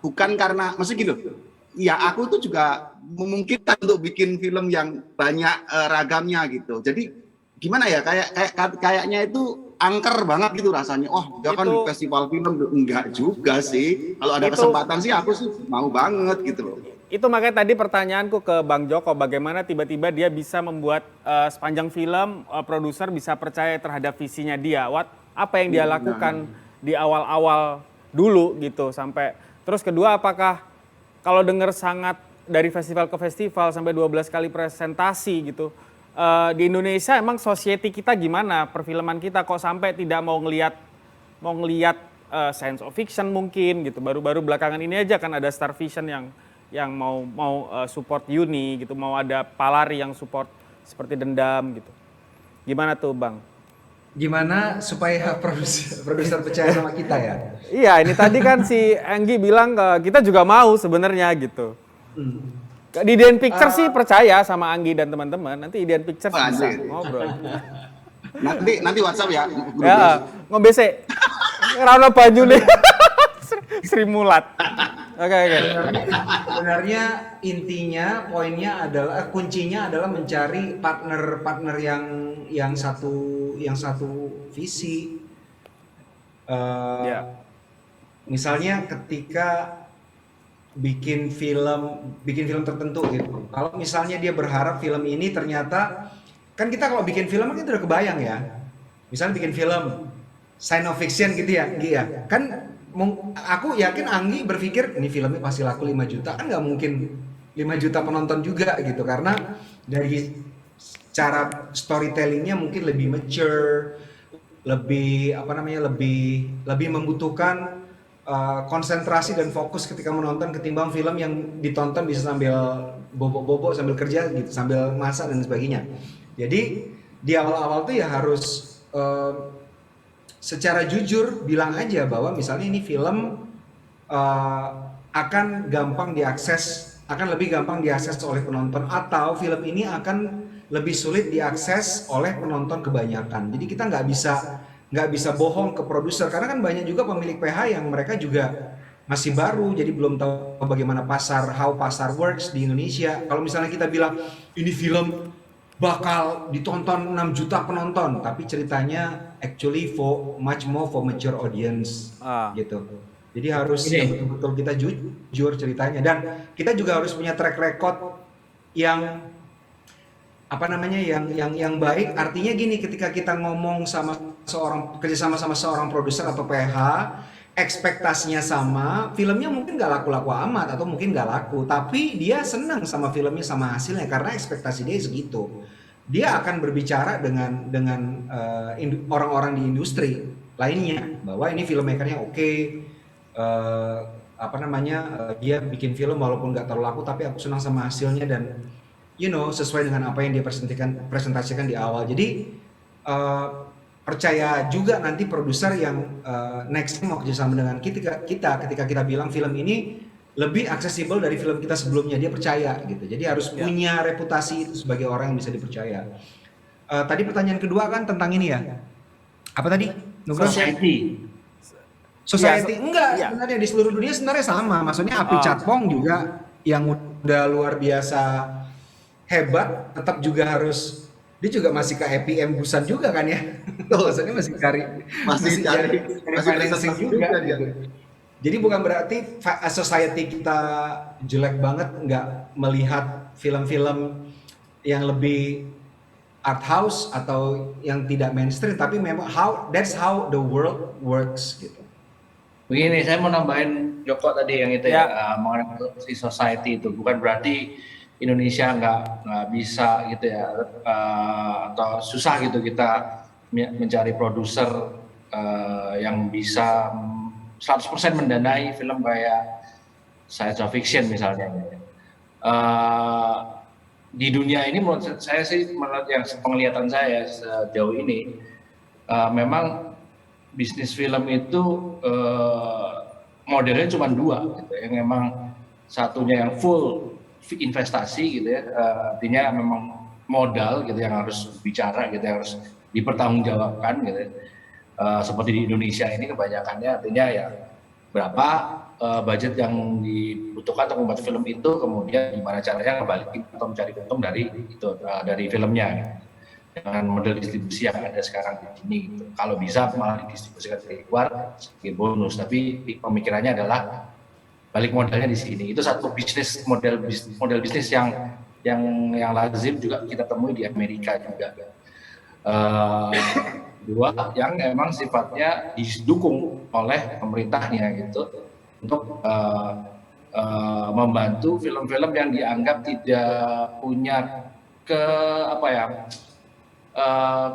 bukan karena maksudnya gitu. Ya aku tuh juga memungkinkan untuk bikin film yang banyak ragamnya gitu. Jadi gimana ya, kayaknya itu angker banget gitu rasanya. Oh, dia kan di festival film, enggak juga sih. Kalau ada kesempatan sih aku sih mau banget gitu loh. Itu makanya tadi pertanyaanku ke Bang Joko, bagaimana tiba-tiba dia bisa membuat sepanjang film, produser bisa percaya terhadap visinya dia. Apa yang dia lakukan di awal-awal dulu gitu sampai. Terus kedua, apakah kalau dengar sangat dari festival ke festival sampai 12 kali presentasi gitu, di Indonesia emang society kita gimana, perfilman kita kok sampai tidak mau ngelihat science of fiction mungkin gitu. Baru belakangan ini aja kan ada Star Vision yang mau support Uni gitu, mau ada Palari yang support seperti Dendam gitu. Gimana tuh Bang? Gimana supaya produser percaya sama kita ya? Iya, ini tadi kan si Anggi bilang kita juga mau sebenarnya gitu. Di Idean Picture sih percaya sama Anggi dan teman-teman. Nanti Idean Picture bisa Anjir. ngobrol. Nanti WhatsApp ya. grup Ya, ngobese. Rano banyu nih. Sri Mulat. Oke. Sebenarnya intinya, poinnya adalah kuncinya adalah mencari partner yang satu visi. Ya. Misalnya ketika bikin film tertentu gitu. Kalau misalnya dia berharap film ini ternyata, kan kita kalau bikin film kan kita udah kebayang ya. Misalnya bikin film science fiction gitu ya, Anggi ya. Kan aku yakin Anggi berpikir ini filmnya pasti laku 5 juta, kan nggak mungkin 5 juta penonton juga gitu, karena dari cara storytellingnya mungkin lebih mature, lebih lebih membutuhkan konsentrasi dan fokus ketika menonton ketimbang film yang ditonton bisa sambil bobok-bobok sambil kerja gitu, sambil masak dan sebagainya. Jadi di awal-awal tuh ya harus secara jujur bilang aja bahwa misalnya ini film akan lebih gampang diakses oleh penonton, atau film ini akan lebih sulit diakses oleh penonton kebanyakan. Jadi kita nggak bisa bohong ke produser, karena kan banyak juga pemilik PH yang mereka juga masih baru, jadi belum tahu bagaimana how pasar works di Indonesia. Kalau misalnya kita bilang ini film bakal ditonton 6 juta penonton, tapi ceritanya actually much more for mature audience gitu. Jadi harus betul-betul kita jujur ceritanya, dan kita juga harus punya track record yang yang baik. Artinya gini, ketika kita ngomong kerjasama sama seorang produser atau PH, ekspektasinya sama, filmnya mungkin nggak laku-laku amat atau mungkin nggak laku, tapi dia senang sama filmnya, sama hasilnya, karena ekspektasi dia segitu. Dia akan berbicara dengan orang-orang di industri lainnya bahwa ini filmmakernya oke, dia bikin film walaupun nggak terlalu laku, tapi aku senang sama hasilnya dan sesuai dengan apa yang dia presentasikan di awal. Jadi percaya juga nanti produser yang next mau kerjasama dengan kita ketika kita bilang film ini lebih aksesibel dari film kita sebelumnya, dia percaya gitu. Jadi harus punya reputasi itu sebagai orang yang bisa dipercaya. Tadi pertanyaan kedua kan tentang ini ya, apa tadi? Society enggak, sebenarnya di seluruh dunia sebenarnya sama. Maksudnya Api Chatpong juga yang udah luar biasa hebat, tetap juga harus, dia juga masih ke EPM Busan juga kan ya. Maksudnya masih cari financing juga gitu. Jadi bukan berarti society kita jelek banget, nggak melihat film-film yang lebih art house atau yang tidak mainstream, tapi memang that's how the world works gitu. Begini, saya mau nambahin Joko tadi yang itu mengenai si society itu, bukan berarti Indonesia nggak bisa gitu ya, atau susah gitu kita mencari produser yang bisa 100% mendanai film kayak science fiction misalnya. Di dunia ini menurut saya sih, menurut yang penglihatan saya sejauh ini, memang bisnis film itu modelnya cuma dua gitu, yang memang satunya yang full investasi gitu ya, artinya memang modal gitu yang harus bicara gitu, yang harus dipertanggungjawabkan gitu ya. Seperti di Indonesia ini kebanyakannya artinya ya berapa budget yang dibutuhkan untuk membuat film itu, kemudian gimana caranya ngebalikin atau mencari untung dari itu, dari filmnya gitu. Dengan model distribusi yang ada sekarang di sini gitu. Kalau bisa malah didistribusikan dari luar sebagai bonus, tapi pemikirannya adalah balik modalnya di sini. Itu satu model bisnis yang lazim juga kita temui di Amerika juga. Dua yang memang sifatnya didukung oleh pemerintahnya gitu, untuk membantu film-film yang dianggap tidak punya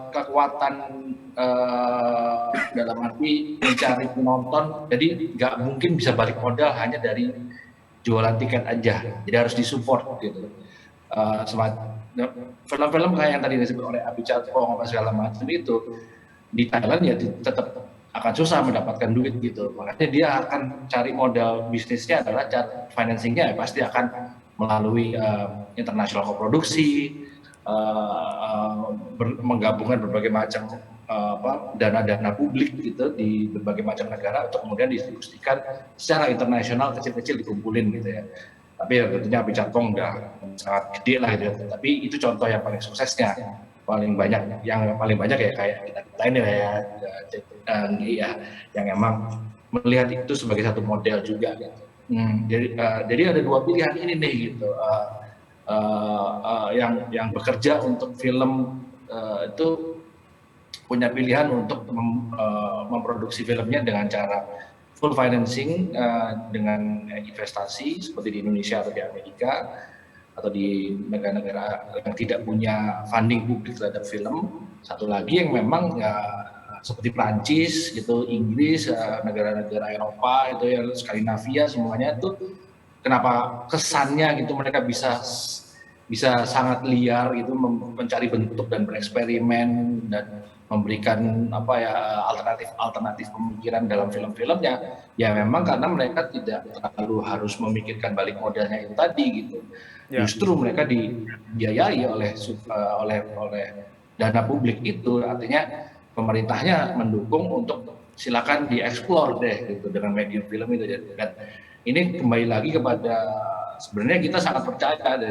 kekuatan dalam arti mencari penonton, jadi nggak mungkin bisa balik modal hanya dari jualan tiket aja, jadi harus disupport gitu. Film-film kayak yang tadi disebut oleh Api Chatpong apa segala macam itu di Thailand ya tetap akan susah mendapatkan duit gitu, makanya dia akan cari modal bisnisnya adalah cara financingnya ya pasti akan melalui international koproduksi, menggabungkan berbagai macam dana-dana publik gitu di berbagai macam negara untuk kemudian didistribusikan secara internasional, kecil-kecil dikumpulin gitu ya. Tapi ya tentunya Api Cakpong udah sangat gede lah gitu ya. Tapi itu contoh yang paling suksesnya, paling banyak ya kayak kita ini lah ya, ya yang emang melihat itu sebagai satu model juga gitu. Jadi ada dua pilihan ini nih gitu, yang bekerja untuk film itu punya pilihan untuk memproduksi filmnya dengan cara full financing, dengan investasi seperti di Indonesia atau di Amerika atau di negara-negara yang tidak punya funding publik terhadap film. Satu lagi yang memang seperti Prancis gitu, Inggris, negara-negara Eropa itu ya, Skandinavia semuanya itu kenapa kesannya gitu mereka bisa sangat liar gitu mencari bentuk dan bereksperimen dan memberikan alternatif pemikiran dalam film-filmnya, ya memang karena mereka tidak terlalu harus memikirkan balik modalnya itu tadi gitu. Justru mereka dibiayai oleh dana publik itu, artinya pemerintahnya mendukung untuk silakan dieksplor deh gitu dengan medium film itu. Dan ini kembali lagi kepada sebenarnya kita sangat percaya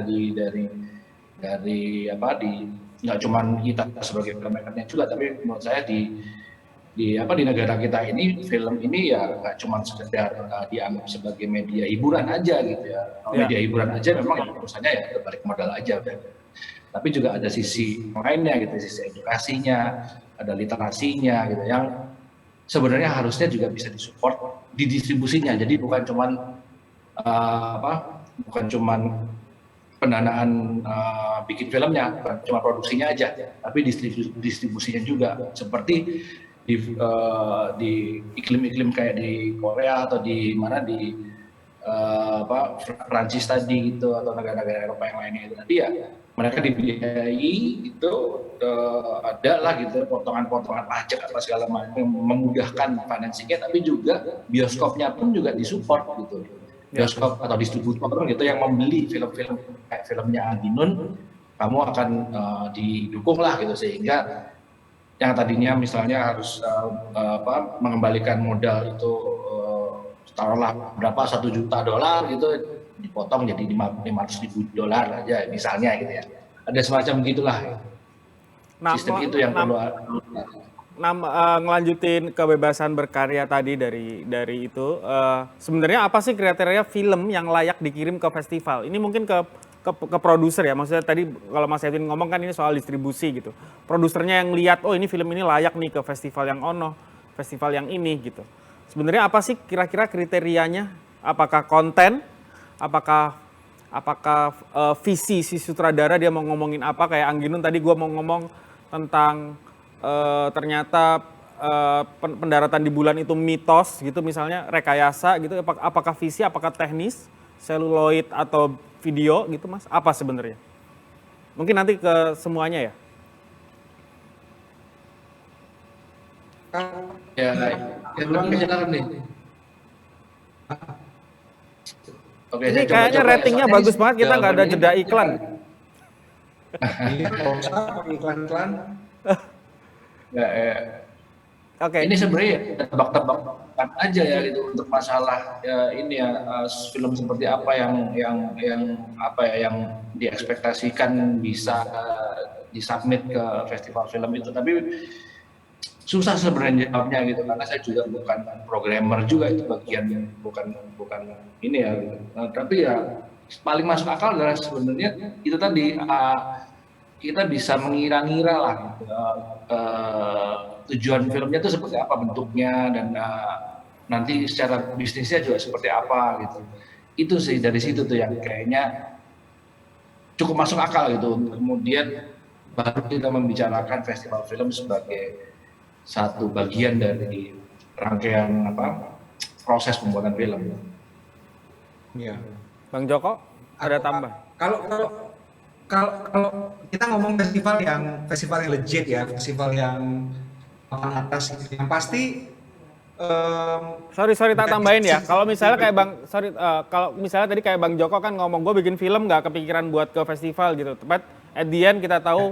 nggak cuma kita sebagai filmmakernya juga, tapi menurut saya di negara kita ini film ini ya nggak cuma sekedar dianggap sebagai media hiburan aja gitu ya. Media hiburan aja memang urusannya ya balik modal aja udah. Tapi juga ada sisi lainnya gitu, sisi edukasinya, ada literasinya gitu yang sebenarnya harusnya juga bisa disupport di distribusinya. Jadi bukan cuman pendanaan bikin filmnya, bukan cuma produksinya aja, tapi distribusinya juga. Seperti di iklim-iklim kayak di Korea atau di mana di Prancis tadi gitu, atau negara-negara Eropa yang lainnya itu tadi ya, mereka dibiayai itu ada lah gitu potongan-potongan pajak apa segala macam yang memudahkan financingnya, tapi juga bioskopnya pun juga disupport gitu. Bioskop atau distributor gitu yang membeli film-film kayak filmnya Adinun, kamu akan didukung lah gitu, sehingga yang tadinya misalnya harus mengembalikan modal itu taruhlah berapa $1 juta gitu, dipotong jadi $500.000 aja misalnya gitu ya. Ada semacam gitulah. Sistem itu yang perlu. Ngelanjutin kebebasan berkarya tadi dari itu, sebenarnya apa sih kriteria film yang layak dikirim ke festival? Ini mungkin ke produser ya, maksudnya tadi kalau Mas Edwin ngomong kan ini soal distribusi gitu. Produsernya yang lihat, oh ini film ini layak nih ke festival yang festival yang ini gitu. Sebenarnya apa sih kira-kira kriterianya? Apakah konten? Apakah visi si sutradara, dia mau ngomongin apa? Kayak Angginun tadi gue mau ngomong tentang ternyata pendaratan di bulan itu mitos gitu, misalnya rekayasa gitu. Apakah visi, apakah teknis, seluloid atau video gitu Mas? Apa sebenarnya? Mungkin nanti ke semuanya ya. Nih. Oke, ini kayaknya ratingnya bagus banget, kita nggak ada jeda iklan. Iklan. Oke. Ini sebenarnya tebak-tebakan aja ya gitu untuk masalah ini ya, film seperti apa yang diekspektasikan bisa disubmit ke festival film itu. Tapi susah sebenarnya jawabnya gitu, karena saya juga bukan programmer juga, itu bagian bukan ini ya gitu. Tapi ya paling masuk akal adalah sebenarnya itu tadi, kita bisa mengira-ngira lah gitu, tujuan filmnya itu seperti apa bentuknya, dan nanti secara bisnisnya juga seperti apa gitu. Itu sih dari situ tuh yang kayaknya cukup masuk akal gitu. Kemudian baru kita membicarakan festival film sebagai satu bagian dari rangkaian proses pembuatan film. Iya. Bang Joko ada tambah? Kalau kita ngomong festival yang legit ya, festival yang papan atas gitu, yang pasti Sorry tak tambahin ya. Kalau misalnya kayak kalau misalnya tadi kayak Bang Joko kan ngomong gue bikin film nggak kepikiran buat ke festival gitu. Tepat at the end kita tahu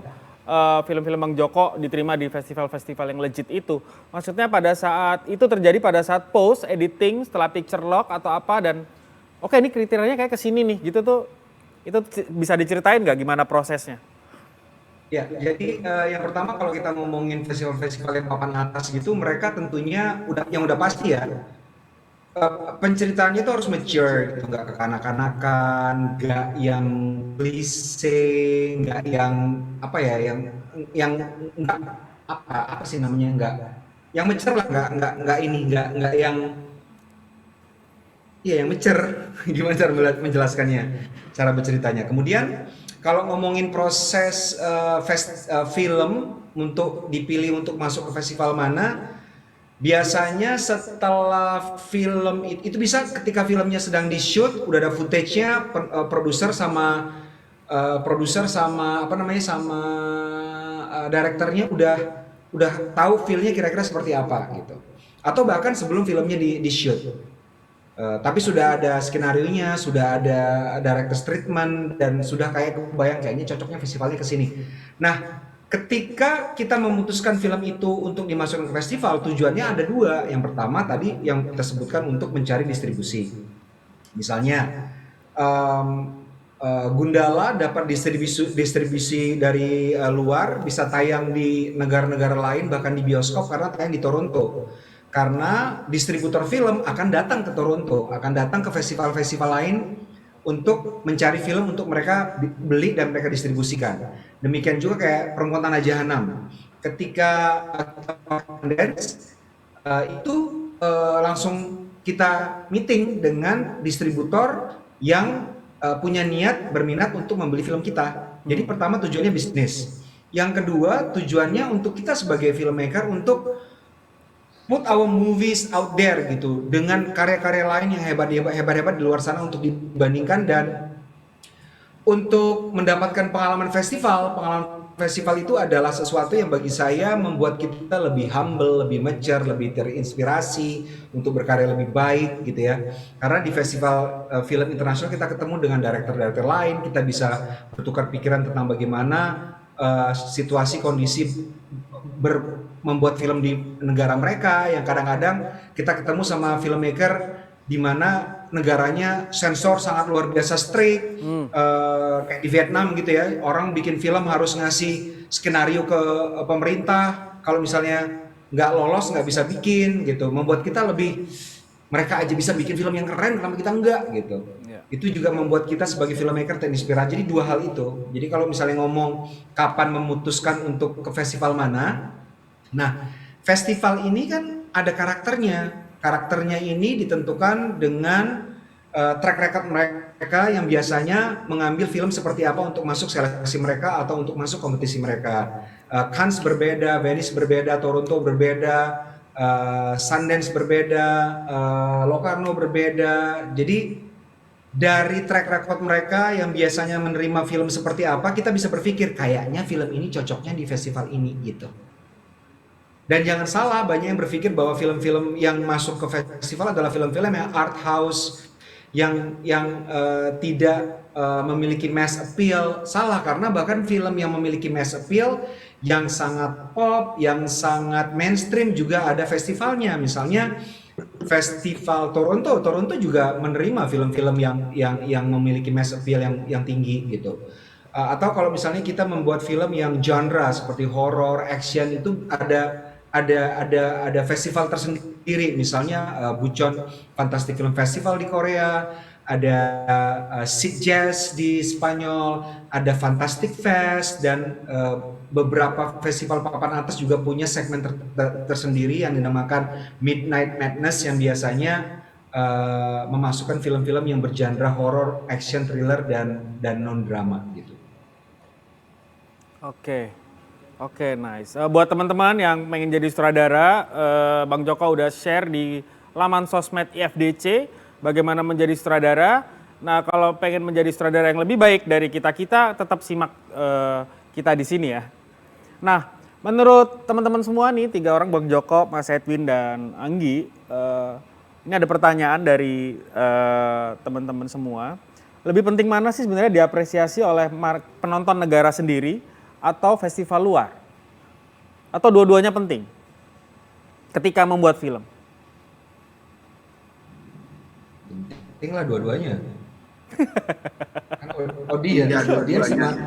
film-film Bang Joko diterima di festival-festival yang legit itu. Maksudnya pada saat itu terjadi pada saat post editing setelah picture lock atau apa dan oke ini kriterianya kayak kesini nih gitu tuh. Itu bisa diceritain nggak gimana prosesnya? Ya, jadi yang pertama kalau kita ngomongin festival-festival yang papan atas gitu, mereka tentunya udah pasti ya. Penceritaannya itu harus mature gitu, nggak kekanak-kanakan, nggak yang klise, nggak yang apa ya, yang nggak apa sih namanya, nggak yang mature lah, nggak ini, nggak yang iya yang mature. Gimana cara menjelaskannya, cara berceritanya. Kemudian kalau ngomongin proses film untuk dipilih untuk masuk ke festival mana, biasanya setelah film itu bisa ketika filmnya sedang di shoot, udah ada footage-nya, produser sama apa namanya sama direkturnya udah tahu feel-nya kira-kira seperti apa gitu. Atau bahkan sebelum filmnya di shoot. Tapi sudah ada skenarionya, sudah ada director's treatment dan sudah kayak kebayang kayaknya cocoknya festivalnya ke sini. Nah, ketika kita memutuskan film itu untuk dimasukkan ke festival, tujuannya ada dua. Yang pertama tadi yang kita sebutkan untuk mencari distribusi. Misalnya Gundala dapat distribusi dari luar, bisa tayang di negara-negara lain, bahkan di bioskop karena tayang di Toronto. Karena distributor film akan datang ke Toronto, akan datang ke festival-festival lain untuk mencari film untuk mereka beli dan mereka distribusikan. Demikian juga kayak Perempuan Tanah Jahanam. Ketika Sundance itu langsung kita meeting dengan distributor yang punya niat berminat untuk membeli film kita. Jadi pertama tujuannya bisnis. Yang kedua tujuannya untuk kita sebagai filmmaker untuk put our movies out there gitu dengan karya-karya lain yang hebat-hebat di luar sana untuk dibandingkan dan untuk mendapatkan pengalaman festival. Pengalaman festival itu adalah sesuatu yang bagi saya membuat kita lebih humble, lebih mature, lebih terinspirasi untuk berkarya lebih baik gitu ya. Karena di festival film internasional kita ketemu dengan director-director lain, kita bisa bertukar pikiran tentang bagaimana situasi kondisi membuat film di negara mereka yang kadang-kadang kita ketemu sama filmmaker di mana negaranya sensor sangat luar biasa strict, kayak di Vietnam gitu ya, orang bikin film harus ngasih skenario ke pemerintah, kalau misalnya nggak lolos nggak bisa bikin gitu, membuat kita lebih mereka aja bisa bikin film yang keren, kenapa kita enggak gitu. Itu juga membuat kita sebagai filmmaker terinspirasi. Jadi dua hal itu. Jadi kalau misalnya ngomong kapan memutuskan untuk ke festival mana, nah, festival ini kan ada karakternya. Karakternya ini ditentukan dengan track record mereka yang biasanya mengambil film seperti apa untuk masuk seleksi mereka atau untuk masuk kompetisi mereka. Cannes berbeda, Venice berbeda, Toronto berbeda, Sundance berbeda, Locarno berbeda. Jadi dari track record mereka yang biasanya menerima film seperti apa, kita bisa berpikir kayaknya film ini cocoknya di festival ini gitu. Dan jangan salah, banyak yang berpikir bahwa film-film yang masuk ke festival adalah film-film yang art house, yang tidak memiliki mass appeal. Salah, karena bahkan film yang memiliki mass appeal, yang sangat pop, yang sangat mainstream juga ada festivalnya. Misalnya Festival Toronto juga menerima film-film yang memiliki mass appeal yang tinggi gitu. Atau kalau misalnya kita membuat film yang genre seperti horror, action, itu ada festival tersendiri, misalnya Bucheon Fantastic Film Festival di Korea, ada Sitges di Spanyol, ada Fantastic Fest, dan beberapa festival papan atas juga punya segmen tersendiri yang dinamakan Midnight Madness yang biasanya memasukkan film-film yang bergenre horror, action, thriller, dan non drama gitu. Oke, nice. Buat teman-teman yang pengen jadi sutradara, Bang Joko udah share di laman sosmed IFDC bagaimana menjadi sutradara. Nah, kalau pengen menjadi sutradara yang lebih baik dari kita tetap simak kita di sini ya. Nah, Menurut teman-teman semua nih, 3 orang, Bang Joko, Mas Edwin, dan Anggi, ini ada pertanyaan dari teman-teman semua. Lebih penting mana sih sebenarnya diapresiasi oleh penonton negara sendiri atau festival luar? Atau dua-duanya penting ketika membuat film? Penting lah dua-duanya. Kan audiens, Ya,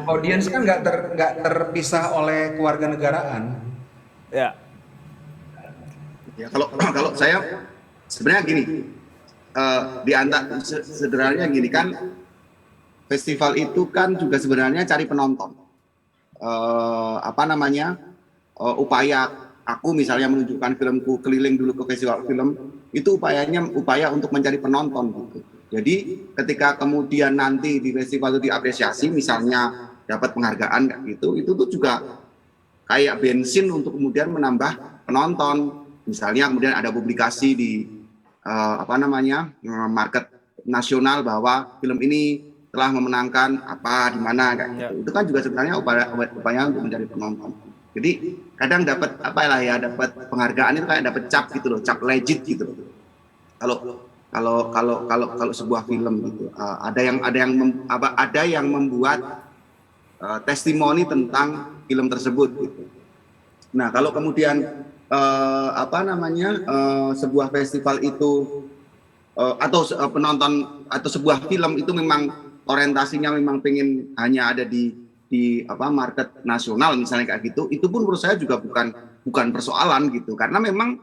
audiens kan nggak terpisah oleh keluarga negaraan. Ya. Ya, kalau saya sebenarnya gini, sederhananya gini kan, festival itu kan juga sebenarnya cari penonton. Upaya aku misalnya menunjukkan filmku keliling dulu ke festival film, itu upaya untuk mencari penonton gitu. Jadi ketika kemudian nanti di festival itu diapresiasi, misalnya dapat penghargaan kayak gitu, itu tuh juga kayak bensin untuk kemudian menambah penonton. Misalnya kemudian ada publikasi di market nasional bahwa film ini telah memenangkan apa di mana kayak gitu. Itu kan juga sebenarnya upaya untuk mencari penonton. Jadi kadang dapat dapat penghargaan itu kayak dapat cap gitu loh, cap legit gitu loh. Kalau sebuah film gitu, ada yang membuat testimoni tentang film tersebut gitu. Nah, kalau kemudian sebuah festival itu penonton atau sebuah film itu memang orientasinya memang pengen hanya ada di market nasional misalnya kayak gitu, itu pun menurut saya juga bukan persoalan gitu, karena memang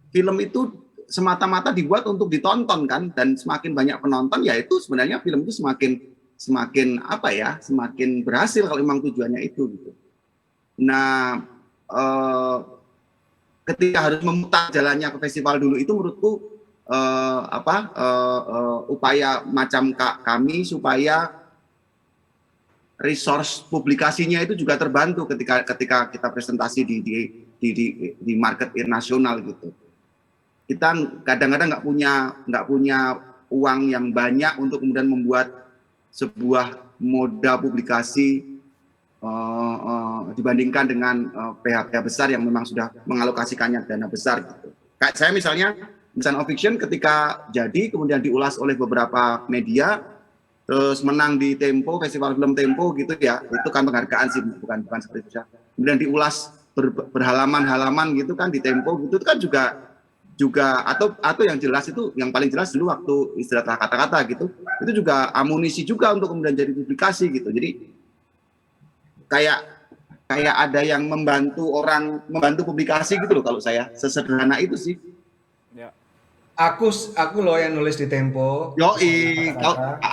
film itu semata-mata dibuat untuk ditonton kan, dan semakin banyak penonton ya itu sebenarnya film itu semakin berhasil kalau memang tujuannya itu gitu. Nah, ketika harus memutar jalannya ke festival dulu itu menurutku upaya macam kami supaya resource publikasinya itu juga terbantu ketika kita presentasi di market nasional gitu. Kita kadang-kadang nggak punya uang yang banyak untuk kemudian membuat sebuah moda publikasi dibandingkan dengan pihak-pihak besar yang memang sudah mengalokasikannya dana besar gitu. Kayak saya misalnya Son of Fiction ketika jadi kemudian diulas oleh beberapa media, terus menang di Tempo, festival film Tempo gitu ya, itu kan penghargaan sih, bukan seperti itu ya. Kemudian diulas berhalaman-halaman gitu kan di Tempo gitu, itu kan juga atau yang jelas itu, yang paling jelas dulu waktu istilah kata-kata gitu, itu juga amunisi juga untuk kemudian jadi publikasi gitu. Jadi kayak ada yang membantu publikasi gitu loh kalau saya, sesederhana itu sih. Ya. Aku loh yang nulis di Tempo.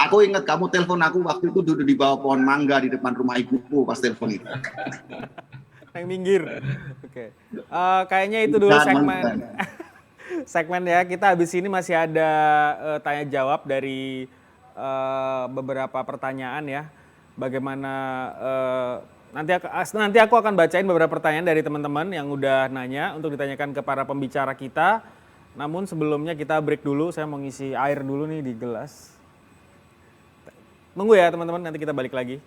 Aku ingat kamu telepon aku waktu itu duduk di bawah pohon mangga di depan rumah ibuku pas telepon itu. Yang minggir. Oke. Kayaknya itu dulu segmen ya. Kita habis ini masih ada tanya jawab dari beberapa pertanyaan ya. Bagaimana nanti aku akan bacain beberapa pertanyaan dari teman-teman yang udah nanya untuk ditanyakan ke para pembicara kita. Namun sebelumnya kita break dulu, saya mau ngisi air dulu nih di gelas. Tunggu ya teman-teman, nanti kita balik lagi.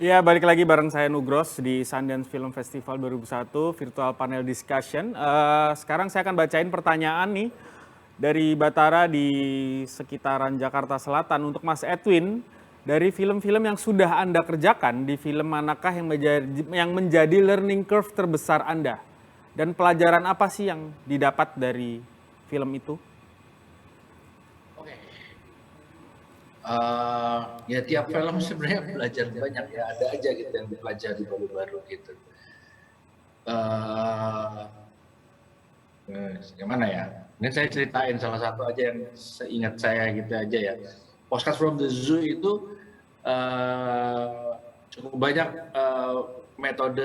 Ya, balik lagi bareng saya Nugros di Sundance Film Festival 2001 Virtual Panel Discussion. Sekarang saya akan bacain pertanyaan nih dari Batara di sekitaran Jakarta Selatan. Untuk Mas Edwin, dari film-film yang sudah Anda kerjakan, di film manakah yang menjadi learning curve terbesar Anda? Dan pelajaran apa sih yang didapat dari film itu? Oke. Ya tiap film sebenarnya belajar banyak ya, ada aja gitu yang dipelajari baru-baru gitu. Gimana ya? Ini saya ceritain salah satu aja yang seingat saya gitu aja ya. Postcard from the Zoo itu cukup banyak metode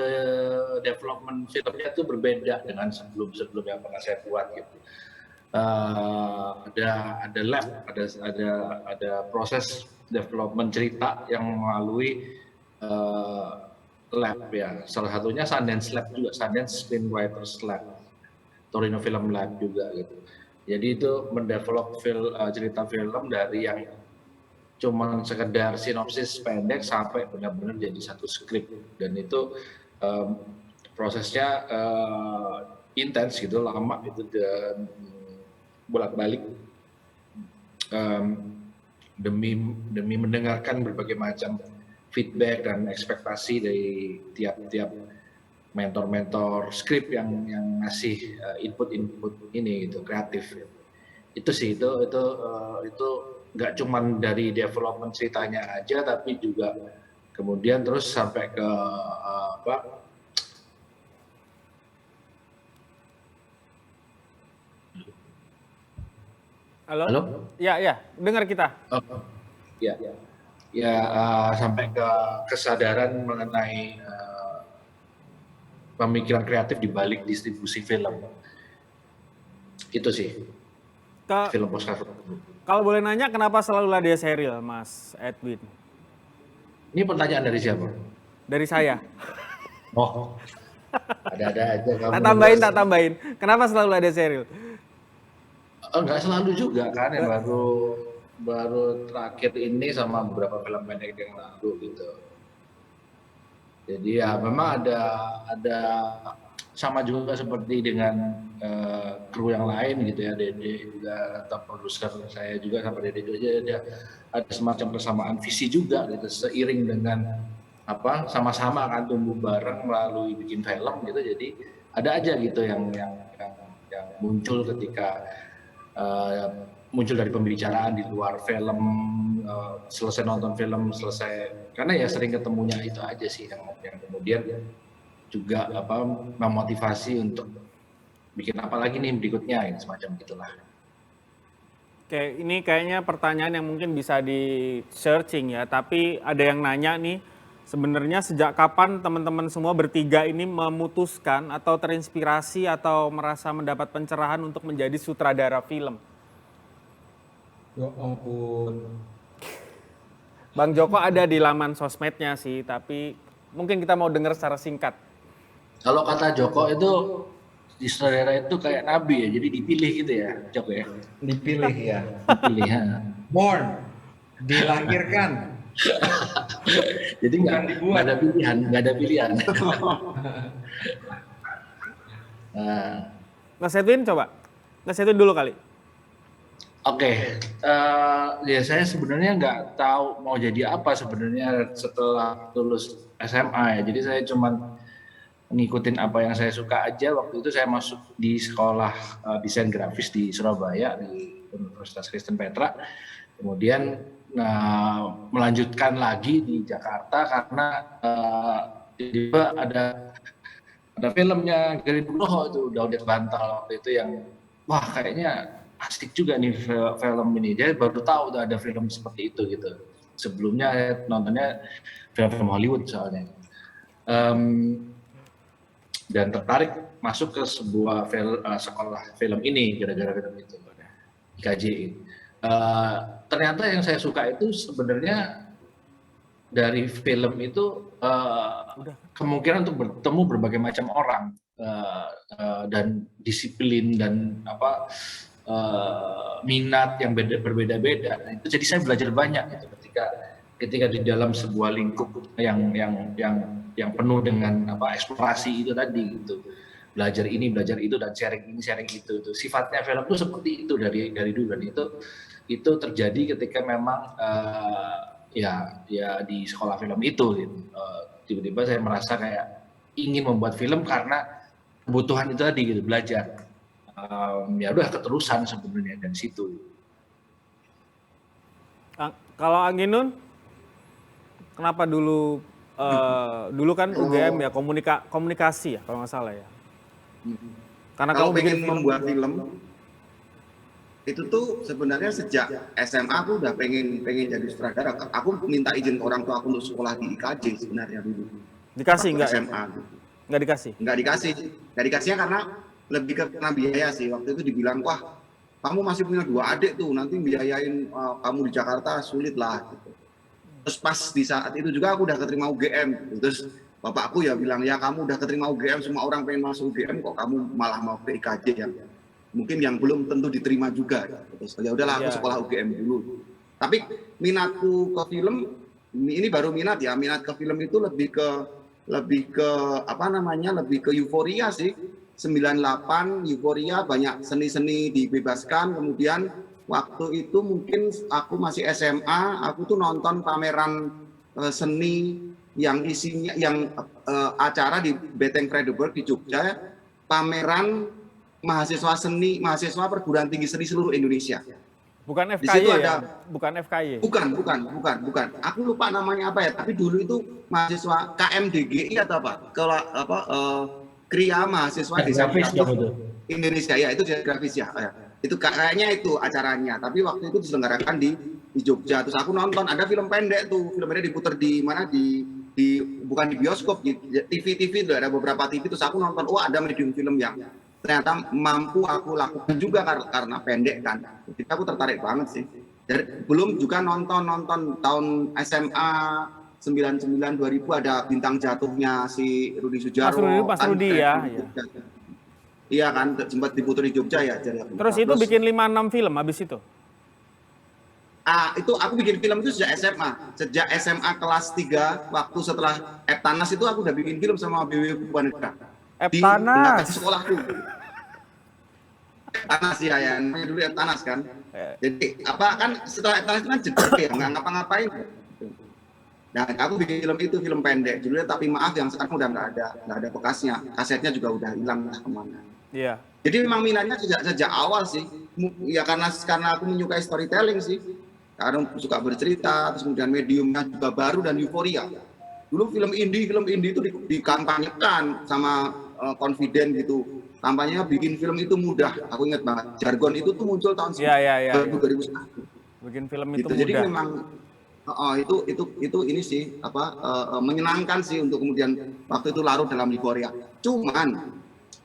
development filmnya itu berbeda dengan sebelum yang pernah saya buat gitu. Ada lab, ada proses development cerita yang melalui lab ya. Salah satunya Sundance Lab juga, Sundance Screenwriters Lab, Torino Film Lab juga gitu. Jadi itu mendevelop cerita film dari yang cuma sekedar sinopsis pendek sampai benar-benar jadi satu skrip, dan itu prosesnya intens gitu, lama itu, dan bolak-balik demi mendengarkan berbagai macam feedback dan ekspektasi dari tiap mentor-mentor skrip yang ngasih input ini gitu, kreatif. Itu sih itu nggak cuman dari development ceritanya aja, tapi juga kemudian terus sampai ke Halo? Halo? Ya, dengar kita. Sampai ke kesadaran mengenai pemikiran kreatif di balik distribusi film. Itu sih film Postcard. Kalau boleh nanya, kenapa selalu Lada Sheryl, Mas Edwin? Ini pertanyaan dari siapa? Dari saya. Oh, ada aja kamu. Tak tambahin. Kenapa selalu Lada Sheryl? Enggak selalu juga kan, yang baru terakhir ini sama beberapa film pendek yang lalu gitu. Jadi ya memang ada sama juga seperti dengan kru yang lain gitu ya, Dede juga atau produser saya juga sama Dede juga ada semacam kesamaan visi juga gitu, seiring dengan sama-sama kan tumbuh bareng melalui bikin film gitu. Jadi ada aja gitu yang muncul ketika muncul dari pembicaraan di luar film, selesai nonton film, karena ya sering ketemunya itu aja sih yang kemudian juga memotivasi untuk bikin apa lagi nih berikutnya, ya, semacam gitulah. Oke, ini kayaknya pertanyaan yang mungkin bisa di searching ya, tapi ada yang nanya nih, sebenarnya sejak kapan teman-teman semua bertiga ini memutuskan atau terinspirasi atau merasa mendapat pencerahan untuk menjadi sutradara film? Ya ampun. Bang Joko ada di laman sosmednya sih, tapi mungkin kita mau dengar secara singkat. Kalau kata Joko itu di sutradara itu kayak nabi ya, jadi dipilih gitu ya, Joko ya. Dipilih ya. Dipilih ya. Born, dilahirkan. Jadi nggak ada pilihan. Mas Edwin coba. Mas Edwin dulu kali. Oke, ya saya sebenarnya nggak tahu mau jadi apa sebenarnya setelah lulus SMA ya. Jadi saya cuma ngikutin apa yang saya suka aja. Waktu itu saya masuk di sekolah desain grafis di Surabaya di Universitas Kristen Petra. Kemudian melanjutkan lagi di Jakarta karena tiba-tiba ada filmnya Gary Nugroho itu Daudet Bantal waktu itu yang wah kayaknya asik juga nih film ini. Dia baru tahu ada film seperti itu gitu. Sebelumnya nontonnya film-film Hollywood soalnya. Dan tertarik masuk ke sebuah sekolah film ini gara-gara film itu, IKJ. Ternyata yang saya suka itu sebenarnya dari film itu kemungkinan untuk bertemu berbagai macam orang dan disiplin dan minat yang berbeda-beda. Nah, itu jadi saya belajar banyak gitu ketika di dalam sebuah lingkup yang penuh dengan eksplorasi itu tadi gitu. belajar ini, belajar itu, dan sharing ini, sharing itu. Sifatnya film itu seperti itu dari dulu, dan itu terjadi ketika memang ya di sekolah film itu gitu. Tiba-tiba saya merasa kayak ingin membuat film karena kebutuhan itu tadi gitu, belajar. Ya udah keterusan sebenarnya dari situ. Kalau Angginun, kenapa dulu kan UGM ya komunikasi ya kalau nggak salah ya. Karena Kalau kamu bikin pengen membuat film itu tuh sebenarnya sejak SMA aku udah pengen jadi sutradara. Aku minta izin ke orang tua aku untuk sekolah di IKJ sebenarnya dulu. Dikasih Waktu nggak? SMA gitu. Nggak dikasih? Nggak dikasihnya karena lebih ke karena biaya sih. Waktu itu dibilang, wah kamu masih punya 2 adik tuh, nanti biayain kamu di Jakarta sulit lah gitu. Terus pas di saat itu juga aku udah keterima UGM gitu. Terus bapakku ya bilang, ya kamu udah keterima UGM, semua orang pengen masuk UGM, kok kamu malah mau ke IKJ yang mungkin yang belum tentu diterima juga. Terus ya udahlah aku sekolah UGM dulu. Tapi minatku ke film ini baru minat ya, minat ke film itu lebih ke apa namanya, lebih ke euforia sih. 98 euforia, banyak seni-seni dibebaskan. Kemudian waktu itu mungkin aku masih SMA, aku tuh nonton pameran seni yang isinya acara di Beteng Vredenburg di Jogja, pameran mahasiswa seni, mahasiswa perguruan tinggi seni seluruh Indonesia. Bukan Di situ FKY ya? ada, Bukan FKY. bukan. Aku lupa namanya apa ya, tapi dulu itu mahasiswa KMDGI atau apa? Kalau Kria mahasiswa desain grafis Indonesia ya, itu desain grafis ya. Itu kayaknya itu acaranya, tapi waktu itu diselenggarakan di Jogja. Terus aku nonton ada film pendek tuh, film pendek diputar di mana di bukan di bioskop, di TV itu ada beberapa TV. Terus aku nonton, oh ada medium film yang ternyata mampu aku lakukan juga karena pendek kan. Jadi aku tertarik banget sih. Belum juga nonton tahun SMA 99 2000 ada Bintang Jatuhnya si Rudi Sudjarwo. Mas Rudi ya. Iya kan, sempat diputar di Jogja ya. Terus itu bikin 5-6 film habis itu? Itu aku bikin film itu sejak SMA. Sejak SMA kelas 3, waktu setelah Eptanas itu aku udah bikin film sama BW Pupaneka. Eptanas? Di sekolahku. Eptanas ya, namanya dulu Eptanas kan. Jadi apa kan setelah Eptanas itu kan jeda ya, nggak ngapa-ngapain. Nah, aku bikin film itu, film pendek. Judulnya Tapi Maaf, yang sekarang udah nggak ada bekasnya. Kasetnya juga udah hilang lah kemana. Iya. Jadi memang minatnya sejak awal sih. Ya karena aku menyukai storytelling sih. Karena suka bercerita, terus kemudian mediumnya juga baru dan euforia. Dulu film indie itu dikampanyekan sama Confident gitu. Kampanyenya bikin film itu mudah. Aku ingat banget. Jargon itu tuh muncul tahun 2001. Bikin film itu gitu. mudah. Jadi memang itu ini sih menyenangkan sih untuk kemudian waktu itu larut dalam euforia. Cuman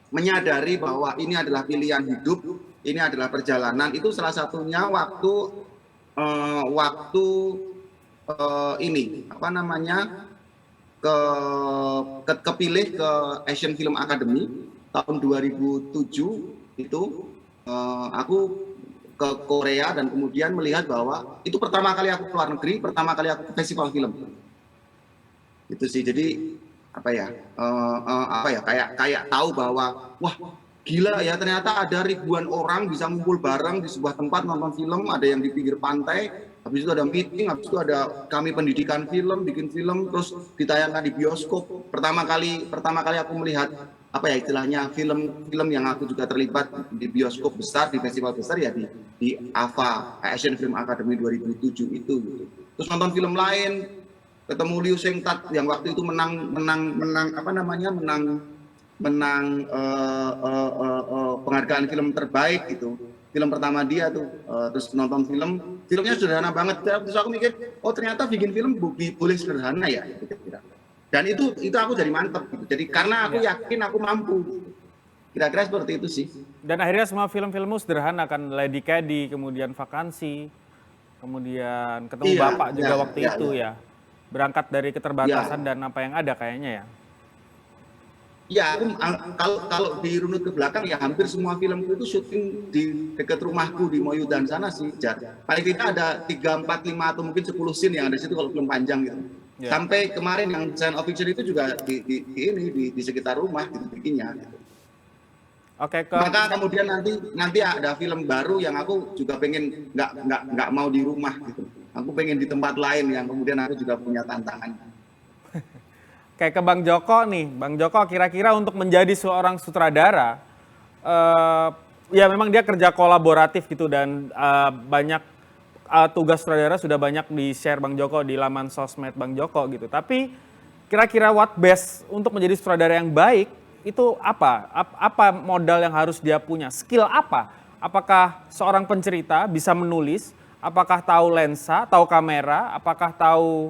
menyadari bahwa ini adalah pilihan hidup, ini adalah perjalanan, itu salah satunya waktu ini apa namanya kepilih ke Asian Film Academy tahun 2007 itu aku ke Korea dan kemudian melihat bahwa itu pertama kali aku keluar negeri, pertama kali aku ke festival film. Itu sih, jadi kayak tahu bahwa wah gila ya, ternyata ada ribuan orang bisa ngumpul bareng di sebuah tempat nonton film, ada yang di pinggir pantai, habis itu ada meeting, habis itu ada kami pendidikan film, bikin film, terus ditayangkan di bioskop. Pertama kali aku melihat apa ya istilahnya film yang aku juga terlibat di bioskop besar, di festival besar ya di AFA, Asian Film Academy 2007 itu gitu. Terus nonton film lain, ketemu Liu Seng-tat yang waktu itu menang penghargaan film terbaik gitu. Film pertama dia tuh, terus nonton filmnya sederhana banget. Terus aku mikir, oh ternyata bikin film boleh sederhana ya. Dan itu aku jadi mantep gitu. Jadi karena aku yakin aku mampu. Kira-kira seperti itu sih. Dan akhirnya semua film-filmmu sederhana kan, Lady Caddy, kemudian Vakansi, kemudian Ketemu Bapak juga waktu itu ya. Berangkat dari keterbatasan dan apa yang ada kayaknya ya. Ya, kalau dirunut ke belakang ya hampir semua filmku itu syuting di dekat rumahku di Moyudan sana sih, Jar. Paling tidak ada 3, 4, 5 atau mungkin 10 scene yang ada di situ kalau film panjang gitu. Yeah. Sampai kemarin yang Science of Fiction itu juga di sekitar rumah gitu bikinnya gitu. Oke, Maka kemudian nanti ada film baru yang aku juga pengen nggak mau di rumah gitu. Aku pengen di tempat lain yang kemudian aku juga punya tantangan. kayak ke Bang Joko nih. Bang Joko, kira-kira untuk menjadi seorang sutradara, ya memang dia kerja kolaboratif gitu dan banyak tugas sutradara sudah banyak di-share Bang Joko di laman sosmed Bang Joko gitu. Tapi kira-kira what best untuk menjadi sutradara yang baik itu apa? Apa modal yang harus dia punya? Skill apa? Apakah seorang pencerita bisa menulis? Apakah tahu lensa, tahu kamera? Apakah tahu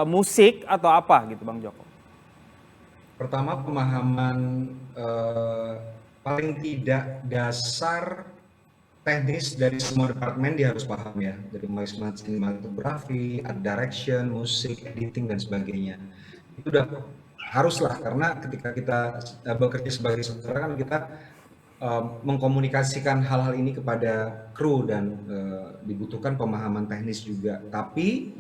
musik atau apa gitu Bang Joko? Pertama, pemahaman paling tidak dasar teknis dari semua departemen dia harus paham ya, dari mulai sinematografi, art direction, musik, editing dan sebagainya. Itu udah haruslah, karena ketika kita bekerja sebagai sutradara kan kita mengkomunikasikan hal-hal ini kepada kru dan dibutuhkan pemahaman teknis juga. Tapi